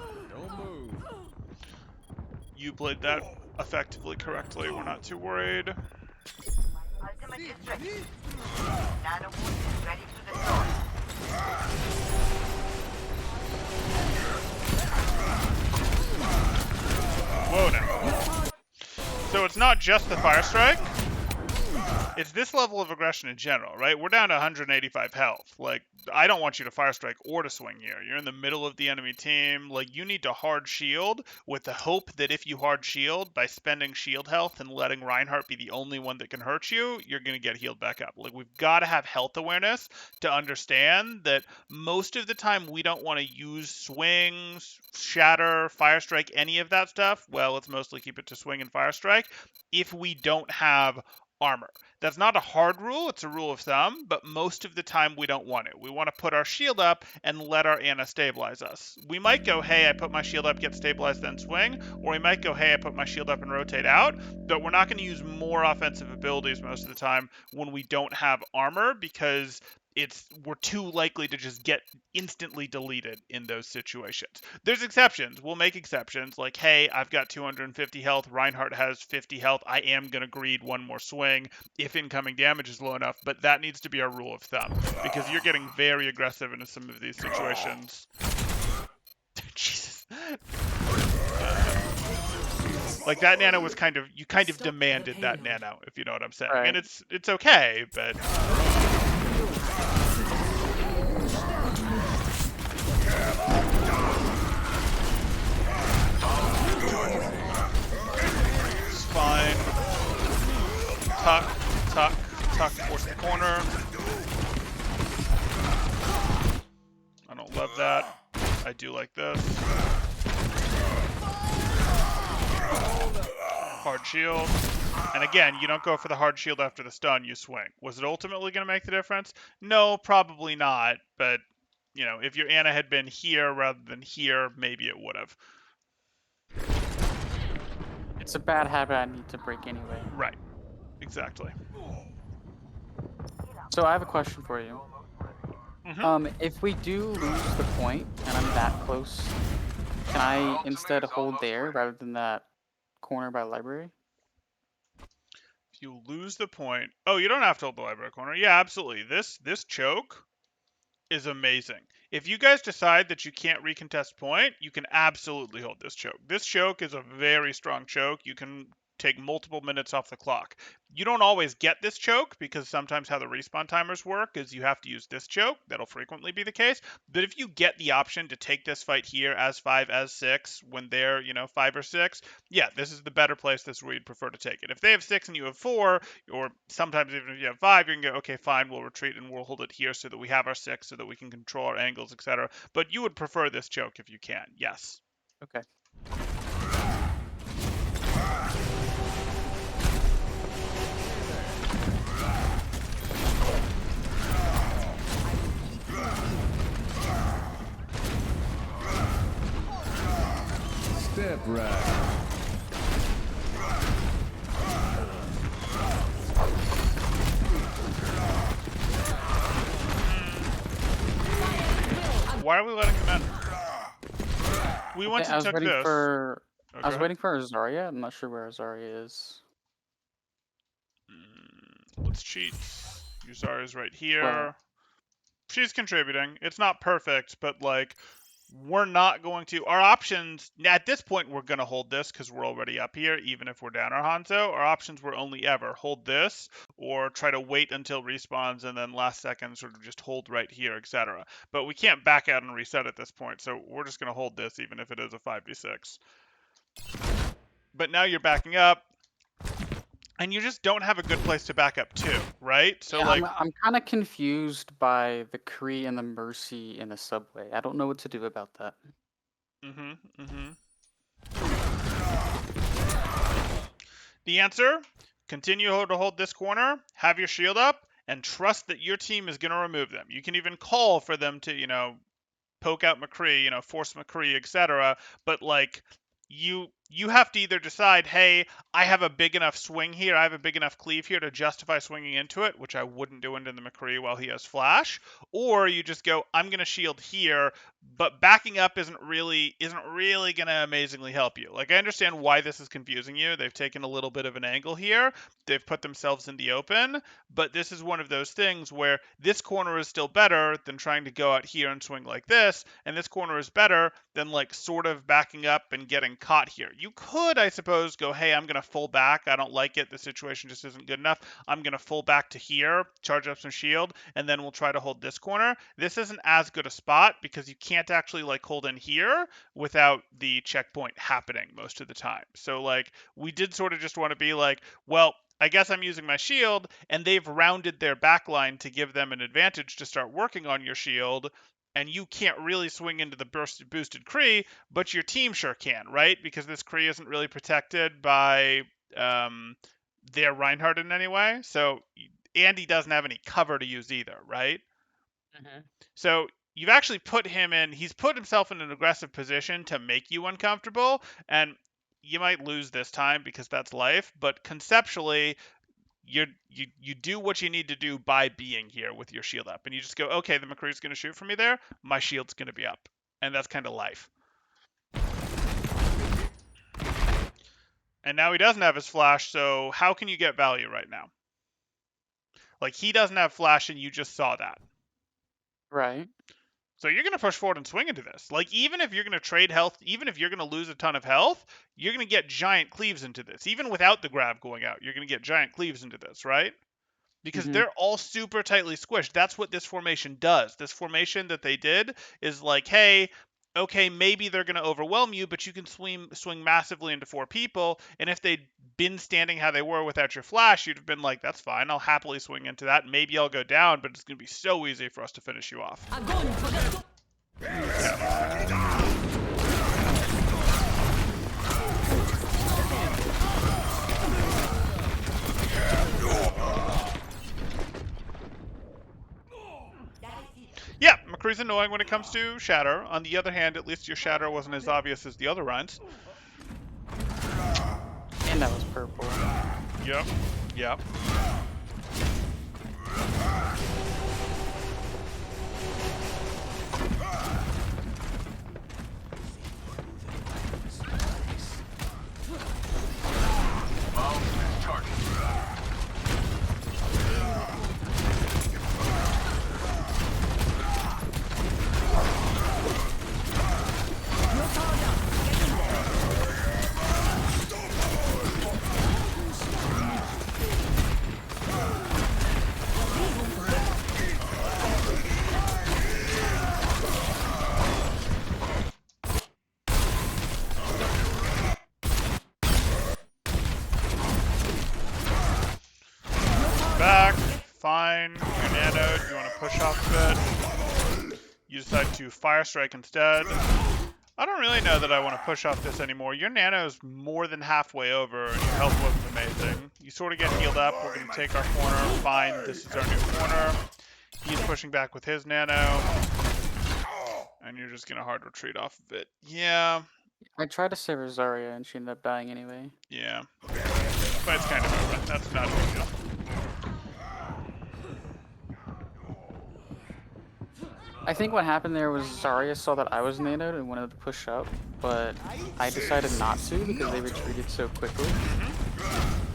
You played that effectively correctly. We're not too worried. Ultimate is ready. Nano boost is ready to deploy. Whoa now. So it's not just the Fire Strike. It's this level of aggression in general, right? We're down to 185 health. Like, I don't want you to Fire Strike or to swing here. You're in the middle of the enemy team. Like, you need to hard shield with the hope that if you hard shield by spending shield health and letting Reinhardt be the only one that can hurt you, you're going to get healed back up. Like, we've got to have health awareness to understand that most of the time we don't want to use swings, shatter, Fire Strike, any of that stuff. Well, let's mostly keep it to swing and Fire Strike if we don't have armor. That's not a hard rule, it's a rule of thumb, but most of the time we don't want it. We want to put our shield up and let our Ana stabilize us. We might go, hey, I put my shield up, get stabilized, then swing, or we might go, hey, I put my shield up and rotate out, but we're not going to use more offensive abilities most of the time when we don't have armor because we're too likely to just get instantly deleted in those situations. There's exceptions. We'll make exceptions like, hey, I've got 250 health, Reinhardt has 50 health, I am going to greed one more swing if incoming damage is low enough, but that needs to be our rule of thumb because you're getting very aggressive into some of these situations. Jesus. Like that nano was you kind of demanded that nano, if you know what I'm saying. Right. And it's okay, but it's fine. Tuck towards the corner. I don't love that. I do like this. Hard shield. And again, you don't go for the hard shield after the stun, you swing. Was it ultimately going to make the difference? No, probably not. But, you know, if your Ana had been here rather than here, maybe it would have. It's a bad habit I need to break anyway. Right. Exactly. So I have a question for you. If we do lose the point and I'm that close, can I instead hold there rather than that corner by library? If you lose the point... Oh, you don't have to hold the library corner. Yeah, absolutely. This choke is amazing. If you guys decide that you can't recontest point, you can absolutely hold this choke. This choke is a very strong choke. You can take multiple minutes off the clock. You don't always get this choke because sometimes how the respawn timers work is you have to use this choke. That'll frequently be the case. But if you get the option to take this fight here as 5, as 6, when they're, 5 or 6, yeah, this is the better place. This is where you'd prefer to take it. If they have 6 and you have 4, or sometimes even if you have 5, you can go, okay, fine, we'll retreat and we'll hold it here so that we have our 6, so that we can control our angles, etc. But you would prefer this choke if you can, yes. Okay. Step right. Why are we letting them in? We went I and was took waiting this. for. Oh, I go was ahead. waiting for Azaria. I'm not sure where Azaria is. Let's cheat. Uzaria's right here. Well, She's contributing. It's not perfect, but like we're not going to. Our options at this point, we're going to hold this because we're already up here, even if we're down our Hanzo. Our options were only ever hold this or try to wait until respawns and then last second sort of just hold right here, etc. But we can't back out and reset at this point, so we're just going to hold this even if it is a 5v6. But now you're backing up. And you just don't have a good place to back up to, right? So yeah, like I'm kind of confused by the Kree and the Mercy in the subway. I don't know what to do about that. The answer, continue to hold this corner, have your shield up, and trust that your team is going to remove them. You can even call for them to, poke out McCree, force McCree, etc. But like you have to either decide, hey, I have a big enough swing here, I have a big enough cleave here to justify swinging into it, which I wouldn't do into the McCree while he has flash, or you just go, I'm gonna shield here, but backing up isn't really gonna amazingly help you. Like I understand why this is confusing you. They've taken a little bit of an angle here. They've put themselves in the open, but this is one of those things where this corner is still better than trying to go out here and swing like this, and this corner is better than like sort of backing up and getting caught here. You could, I suppose, go, hey, I'm going to full back. I don't like it. The situation just isn't good enough. I'm going to full back to here, charge up some shield, and then we'll try to hold this corner. This isn't as good a spot because you can't actually like hold in here without the checkpoint happening most of the time. So like we did sort of just want to be like, well, I guess I'm using my shield, and they've rounded their backline to give them an advantage to start working on your shield, and you can't really swing into the boosted Kree, but your team sure can, right? Because this Kree isn't really protected by their Reinhardt in any way, so Andy doesn't have any cover to use either, right? So you've actually put him in, he's put himself in an aggressive position to make you uncomfortable, and you might lose this time because that's life, but conceptually, you do what you need to do by being here with your shield up, and you just go, okay, the McCree's going to shoot for me there, my shield's going to be up, and that's kind of life. And now he doesn't have his flash, so how can you get value right now? Like, he doesn't have flash, and you just saw that. Right. So you're going to push forward and swing into this. Like, even if you're going to trade health, even if you're going to lose a ton of health, you're going to get giant cleaves into this. Even without the grab going out, you're going to get giant cleaves into this, right? Because they're all super tightly squished. That's what this formation does. This formation that they did is like, hey, okay, maybe they're going to overwhelm you, but you can swing massively into 4 people. And if they'd been standing how they were without your flash, you'd have been like, that's fine. I'll happily swing into that. Maybe I'll go down, but it's going to be so easy for us to finish you off. I'm going for the. Yeah, McCree's annoying when it comes to Shatter. On the other hand, at least your Shatter wasn't as obvious as the other Reins. And that was purple. Yep. Yep. Back. Fine. Your nano, do you want to push off a bit? You decide to fire strike instead. I don't really know that I want to push off this anymore. Your nano is more than halfway over, and your health looks amazing. You sort of get healed up. We're going to take our corner. Fine. This is our new corner. He's pushing back with his nano. And you're just going to hard retreat off of it. Yeah. I tried to save Zarya and she ended up dying anyway. Yeah. Fight's kind of over. That's not a big deal. I think what happened there was Zarya saw that I was nanoed and wanted to push up, but I decided not to because they retreated so quickly.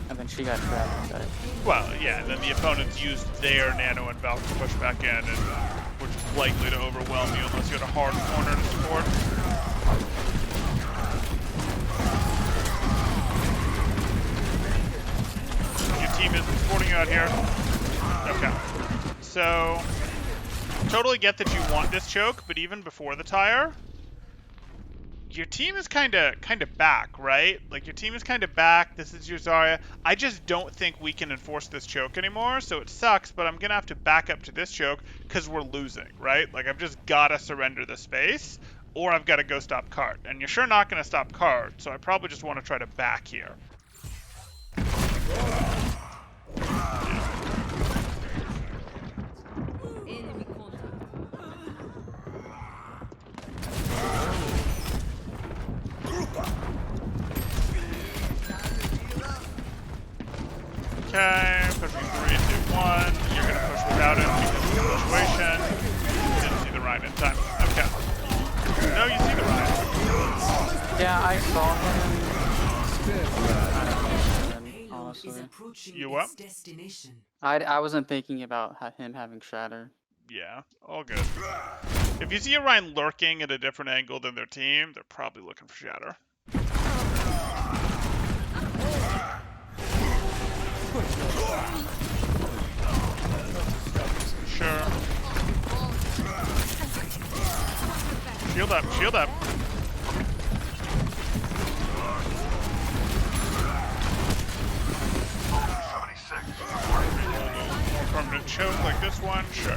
And then she got trapped and died. Well, yeah, and then the opponents used their nano and Valk to push back in, and which is likely to overwhelm you unless you had a hard corner to support. Your team is supporting you out here. Okay. So, totally get that you want this choke, but even before the tire, your team is kind of back, right? Like, your team is kind of back. This is your Zarya. I just don't think we can enforce this choke anymore, so it sucks, but I'm going to have to back up to this choke because we're losing, right? Like, I've just got to surrender the space, or I've got to go stop cart. And you're sure not going to stop cart, so I probably just want to try to back here. Enemy contact. Okay, pushing 3, 2, 1. You're going to push without it because of the situation. You didn't see the Rein in time. Okay. No, you see the Rein. Yeah, I saw him. Payload is Honestly, approaching You what? its destination. I wasn't thinking about him having shatter. Yeah, all good. If you see a Rein lurking at a different angle than their team, they're probably looking for shatter. Sure. Shield up, shield up. More permanent choke like this one, sure.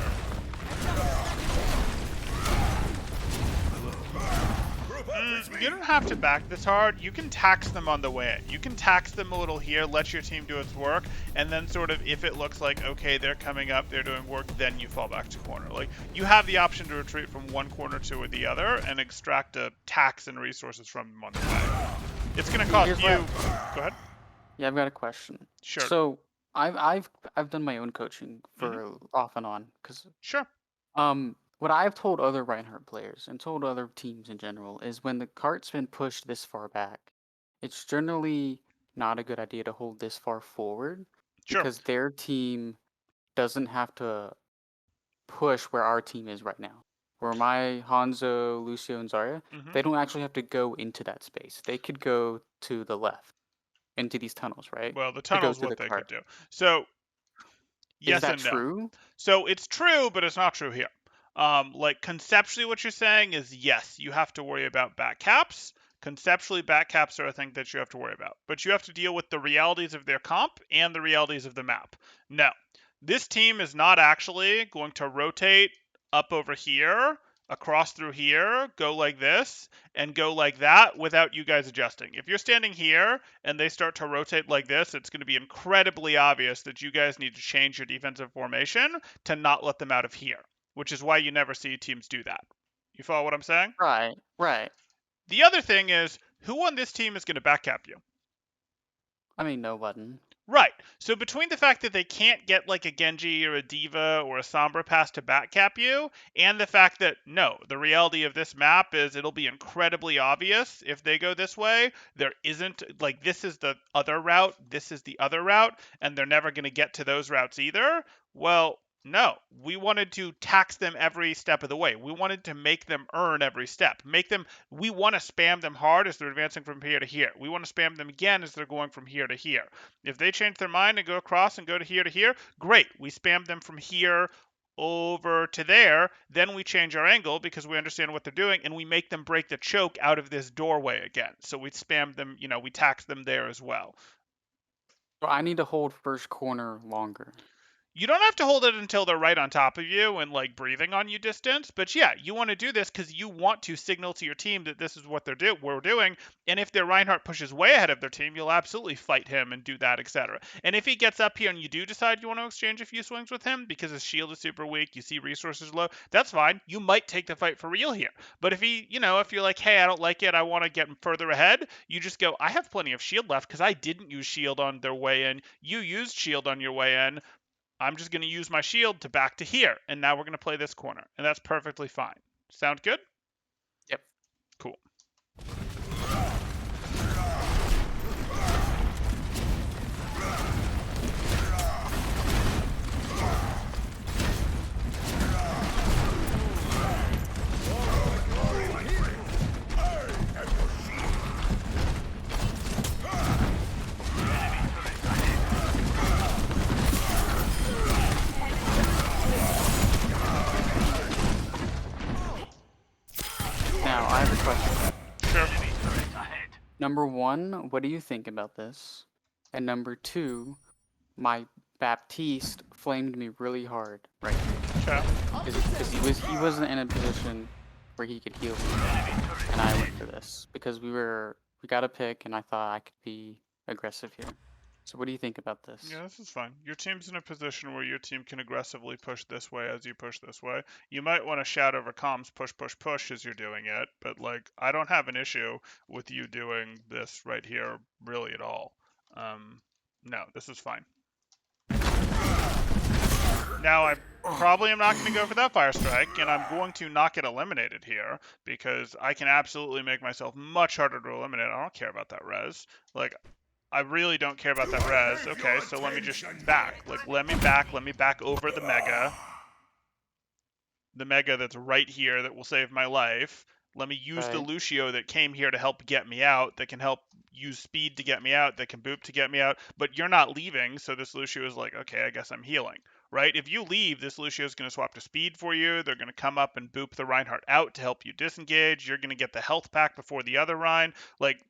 You don't have to back this hard. You can tax them on the way in. You can tax them a little here, let your team do its work, and then sort of if it looks like, okay, they're coming up, they're doing work, then you fall back to corner. Like, you have the option to retreat from one corner to the other and extract a tax and resources from them on the way. It's going to cost Here's you... what- Go ahead. Yeah, I've got a question. Sure. So I've done my own coaching for off and on because Sure. what I've told other Reinhardt players and told other teams in general is when the cart's been pushed this far back, it's generally not a good idea to hold this far forward Sure. because their team doesn't have to push where our team is right now. Where my Hanzo, Lucio, and Zarya, Mhm. they don't actually have to go into that space. They could go to the left into these tunnels, right? Well, the To go tunnel's to what the they could cart. do. So, Is yes that and no. true? So it's true, but it's not true here. Like conceptually, what you're saying is yes, you have to worry about back caps. Conceptually, back caps are a thing that you have to worry about, but you have to deal with the realities of their comp and the realities of the map. No, this team is not actually going to rotate up over here, across through here, go like this, and go like that without you guys adjusting. If you're standing here and they start to rotate like this, it's going to be incredibly obvious that you guys need to change your defensive formation to not let them out of here, which is why you never see teams do that. You follow what I'm saying? Right, right. The other thing is, who on this team is going to backcap you? I mean, no button. Right. So between the fact that they can't get like a Genji or a Diva or a Sombra pass to backcap you, and the fact that no, the reality of this map is it'll be incredibly obvious if they go this way. There isn't like this is the other route, this is the other route, and they're never going to get to those routes either. Well, no, we wanted to tax them every step of the way. We wanted to make them earn every step. We want to spam them hard as they're advancing from here to here. We want to spam them again as they're going from here to here. If they change their mind and go across and go to here, great. We spam them from here over to there. Then we change our angle because we understand what they're doing and we make them break the choke out of this doorway again. So we spam them, we tax them there as well. So I need to hold first corner longer. You don't have to hold it until they're right on top of you and like breathing on you distance, but yeah, you want to do this because you want to signal to your team that this is what we're doing. And if their Reinhardt pushes way ahead of their team, you'll absolutely fight him and do that, etc. And if he gets up here and you do decide you want to exchange a few swings with him because his shield is super weak, you see resources low, that's fine. You might take the fight for real here. But if he, if you're like, hey, I don't like it, I want to get further ahead, you just go, I have plenty of shield left because I didn't use shield on their way in. You used shield on your way in. I'm just going to use my shield to back to here, and now we're going to play this corner, and that's perfectly fine. Sound good? Yep. Cool. Now, I have a question. Sure. Number one, what do you think about this? And number two, my Baptiste flamed me really hard right here. Sure. Because he wasn't in a position where he could heal me. And I went for this. Because we got a pick and I thought I could be aggressive here. So what do you think about this? Yeah, this is fine. Your team's in a position where your team can aggressively push this way as you push this way. You might want to shout over comms, push, push, push as you're doing it, but like, I don't have an issue with you doing this right here really at all. No, this is fine. Now, I probably am not going to go for that fire strike, and I'm going to not get eliminated here, because I can absolutely make myself much harder to eliminate. I don't care about that res. Like, I really don't care about that res. Okay, so let me just back. Like, let me back over the Mega. The Mega that's right here that will save my life. Let me use the Lucio that came here to help get me out, that can help use speed to get me out, that can boop to get me out, but you're not leaving, so this Lucio is like, okay, I guess I'm healing, right? If you leave, this Lucio is going to swap to speed for you. They're going to come up and boop the Reinhardt out to help you disengage. You're going to get the health pack before the other Rein. Like,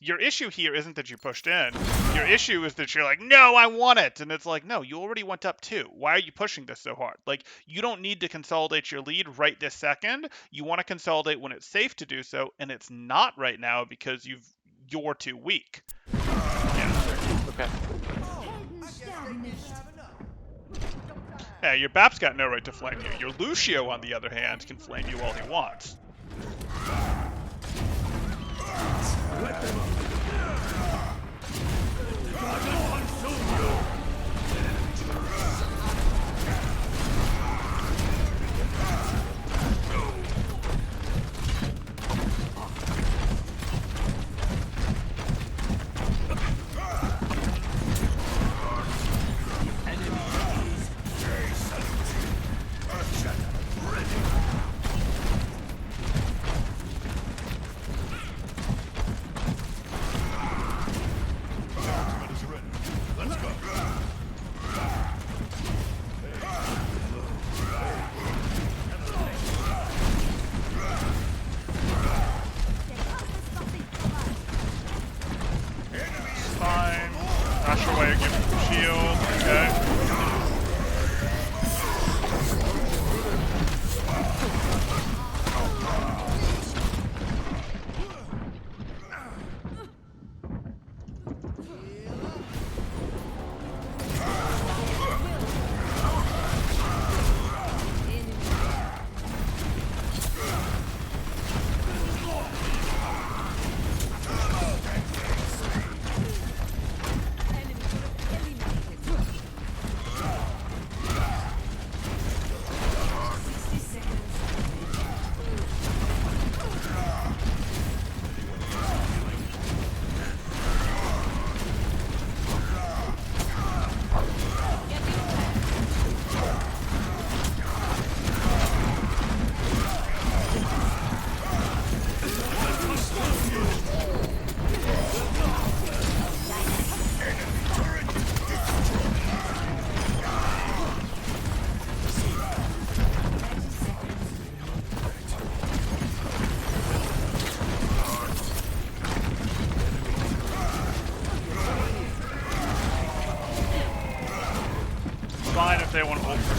your issue here isn't that you pushed in. Your issue is that you're like, no, I want it. And it's like, no, you already went up 2. Why are you pushing this so hard? Like, you don't need to consolidate your lead right this second. You want to consolidate when it's safe to do so, and it's not right now because you're too weak. Yeah. Okay. Yeah, your Bap's got no right to flame you. Your Lucio, on the other hand, can flame you all he wants.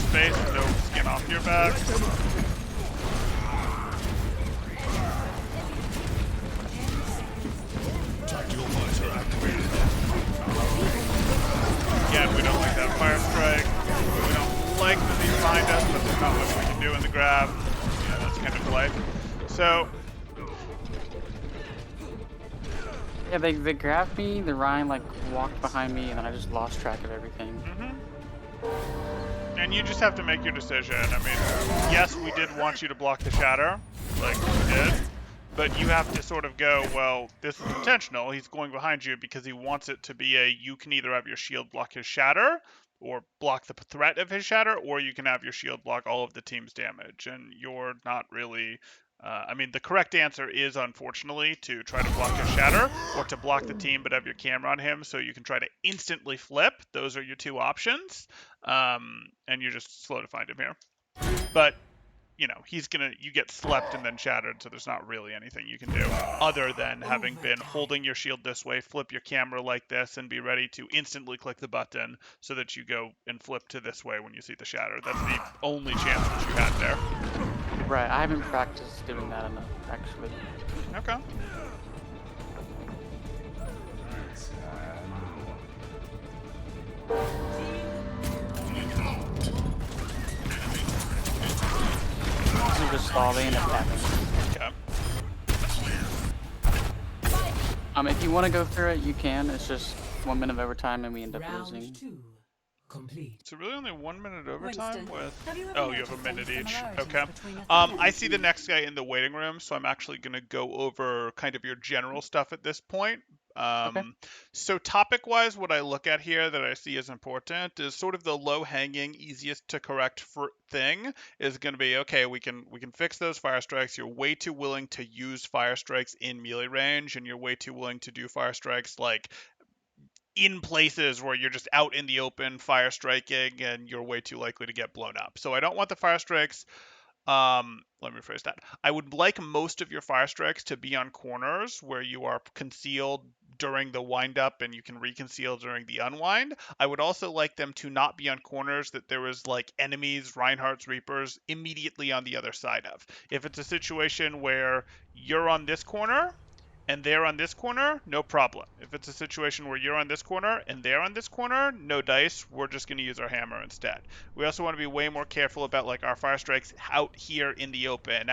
space and no skin off your back. Again, we don't like that fire strike. We don't like that he's behind us, but there's not much we can do in the grab. Yeah, that's kind of life. So, Yeah, they grabbed me, the Rein like walked behind me, and then I just lost track of everything. and you just have to make your decision. I mean, yes, we did want you to block the shatter, like we did, but you have to sort of go, well, this is intentional. He's going behind you because he wants it to be a, you can either have your shield block his shatter, or block the threat of his shatter, or you can have your shield block all of the team's damage, and you're not really... I mean, the correct answer is, unfortunately, to try to block his shatter, or to block the team but have your camera on him so you can try to instantly flip. Those are your two options, and you're just slow to find him here. But, you know, you get slept and then shattered, so there's not really anything you can do other than having been holding your shield this way, flip your camera like this, and be ready to instantly click the button so that you go and flip to this way when you see the shatter. That's the only chance that you had there. Right, I haven't practiced doing that enough, actually. Okay. You just stall, they end up tapping. Okay. If you want to go through it, you can. It's just 1 minute of overtime and we end up losing. Round 2 complete. So really only 1 minute overtime Winston, with... have you ever Oh, you have a noticed minute any each. similarities Okay. between a I see the next guy in the waiting room, so I'm actually going to go over kind of your general stuff at this point. Okay. So topic-wise, what I look at here that I see as important is sort of the low-hanging, easiest to correct thing is going to be, okay, we can fix those fire strikes. You're way too willing to use fire strikes in melee range, and you're way too willing to do fire strikes like in places where you're just out in the open fire striking and you're way too likely to get blown up. So I don't want the fire strikes. Let me rephrase that. I would like most of your fire strikes to be on corners where you are concealed during the wind up and you can reconceal during the unwind. I would also like them to not be on corners that there is like enemies, Reinhardt's Reapers, immediately on the other side of. If it's a situation where you're on this corner and they're on this corner, no problem. If it's a situation where you're on this corner and they're on this corner, no dice. We're just going to use our hammer instead. We also want to be way more careful about like our fire strikes out here in the open,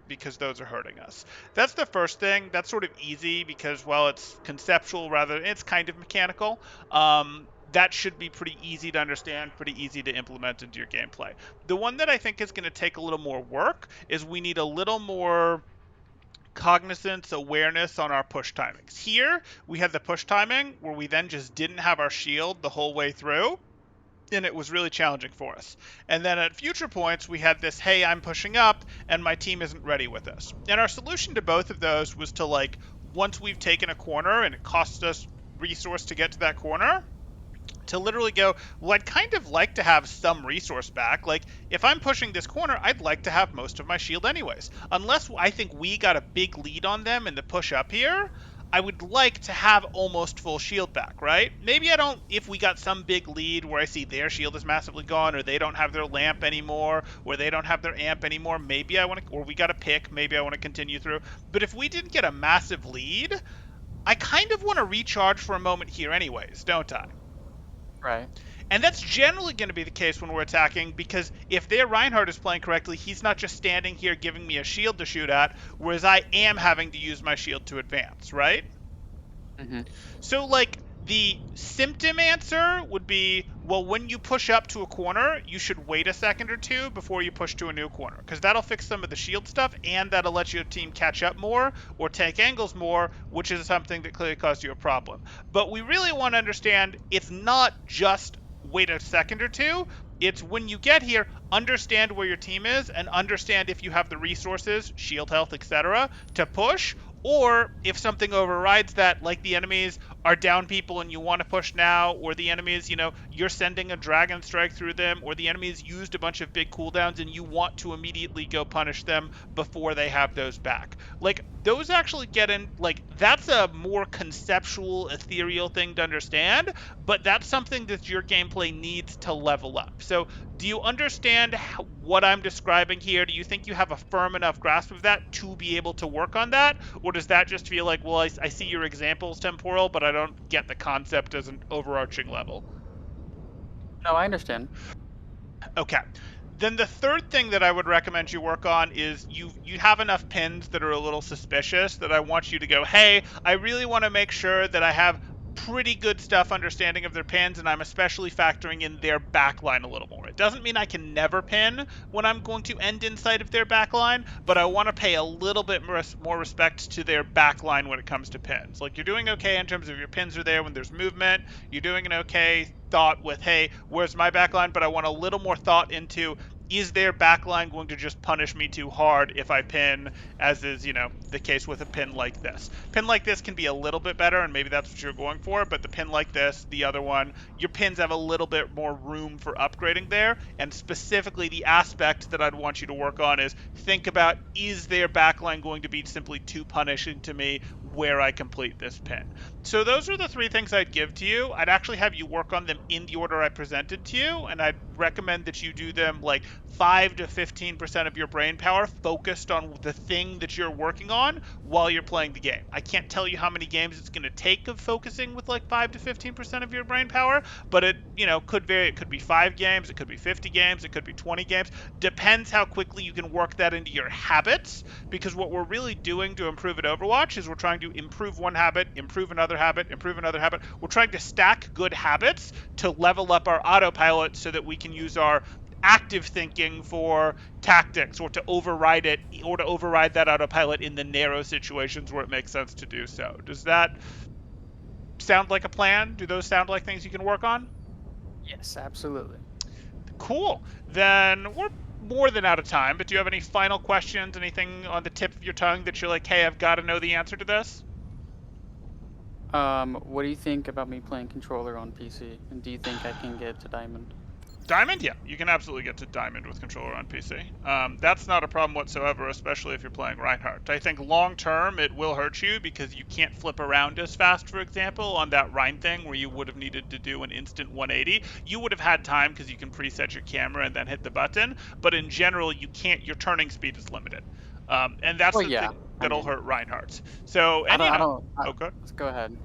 because those are hurting us. That's the first thing. That's sort of easy because, well, it's conceptual rather than it's kind of mechanical. That should be pretty easy to understand, pretty easy to implement into your gameplay. The one that I think is going to take a little more work is we need a little more cognizance, awareness on our push timings. Here, we had the push timing where we then just didn't have our shield the whole way through, and it was really challenging for us. And then at future points, we had this, hey, I'm pushing up, and my team isn't ready with us. And our solution to both of those was to, like, once we've taken a corner and it costs us resource to get to that corner, to literally go, well, I'd kind of like to have some resource back. Like, if I'm pushing this corner, I'd like to have most of my shield anyways. Unless I think we got a big lead on them in the push up here, I would like to have almost full shield back, right? Maybe I don't, if we got some big lead where I see their shield is massively gone, or they don't have their lamp anymore, or they don't have their amp anymore, maybe I want to, or we got a pick, maybe I want to continue through. But if we didn't get a massive lead, I kind of want to recharge for a moment here anyways, don't I? Right. And that's generally going to be the case when we're attacking, because if their Reinhardt is playing correctly, he's not just standing here giving me a shield to shoot at, whereas I am having to use my shield to advance, right? Mm-hmm. So, like, the symptom answer would be, well, when you push up to a corner, you should wait a second or two before you push to a new corner, because that'll fix some of the shield stuff, and that'll let your team catch up more, or take angles more, which is something that clearly caused you a problem. But we really want to understand, it's not just wait a second or two, it's when you get here, understand where your team is, and understand if you have the resources, shield health, etc., to push, or if something overrides that, like the enemies are down people and you want to push now, or the enemies, you know, you're sending a dragon strike through them, or the enemies used a bunch of big cooldowns and you want to immediately go punish them before they have those back. Like, those actually get in, like, that's a more conceptual, ethereal thing to understand, but that's something that your gameplay needs to level up. So do you understand what I'm describing here? Do you think you have a firm enough grasp of that to be able to work on that? Or does that just feel like, well, I see your examples, Temporal, but I don't get the concept as an overarching level? No, I understand. Okay. Then the third thing that I would recommend you work on is you have enough pins that are a little suspicious that I want you to go, hey, I really want to make sure that I have pretty good stuff understanding of their pins, and I'm especially factoring in their backline a little more. It doesn't mean I can never pin when I'm going to end inside of their backline, but I want to pay a little bit more respect to their backline when it comes to pins. Like, you're doing okay in terms of your pins are there when there's movement. You're doing an okay thought with, hey, where's my backline? But I want a little more thought into, is their backline going to just punish me too hard if I pin, as is, the case with a pin like this. Pin like this can be a little bit better, and maybe that's what you're going for, but the pin like this, the other one, your pins have a little bit more room for upgrading there, and specifically the aspect that I'd want you to work on is think about, is their backline going to be simply too punishing to me where I complete this pin? So those are the three things I'd give to you. I'd actually have you work on them in the order I presented to you, and I'd recommend that you do them like 5 to 15% of your brain power focused on the thing that you're working on while you're playing the game. I can't tell you how many games it's going to take of focusing with like 5 to 15% of your brain power, but it, could vary. It could be 5 games, it could be 50 games, it could be 20 games. Depends how quickly you can work that into your habits, because what we're really doing to improve at Overwatch is we're trying to improve one habit, improve another habit, improve another habit. We're trying to stack good habits to level up our autopilot so that we can use our active thinking for tactics, or to override it, or to override that autopilot in the narrow situations where it makes sense to do so. Does that sound like a plan? Do those sound like things you can work on? Yes, absolutely. Cool. Then we're more than out of time, but do you have any final questions, anything on the tip of your tongue that you're like, hey, I've got to know the answer to this? What do you think about me playing controller on PC? And do you think I can get to Diamond? Diamond? Yeah, you can absolutely get to Diamond with controller on PC. That's not a problem whatsoever, especially if you're playing Reinhardt. I think long term it will hurt you because you can't flip around as fast, for example, on that Rein thing where you would have needed to do an instant 180. You would have had time because you can preset your camera and then hit the button, but in general, you can't, your turning speed is limited. And that's Well, the yeah. thing that'll hurt Reinhardt. So, I and don't. okay. Let's go ahead.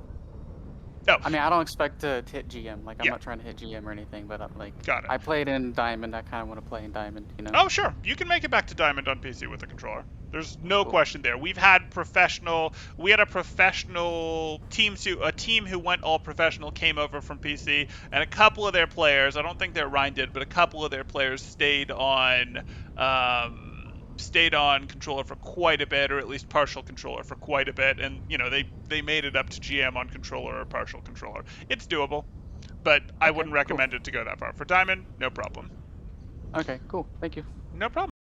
Oh, I mean, I don't expect to hit GM. Like, I'm yeah. not trying to hit GM or anything, but Got it. I played in Diamond. I kind of want to play in Diamond, Oh, sure. You can make it back to Diamond on PC with a controller. There's no Cool. question there. We had a professional a team who went all professional came over from PC, and a couple of their players, I don't think their Rein did, but a couple of their players stayed on controller for quite a bit, or at least partial controller for quite a bit, and they made it up to GM on controller or partial controller. It's doable, but I Okay, wouldn't cool. recommend it to go that far. For Diamond, no problem. Okay, cool. Thank you. No problem.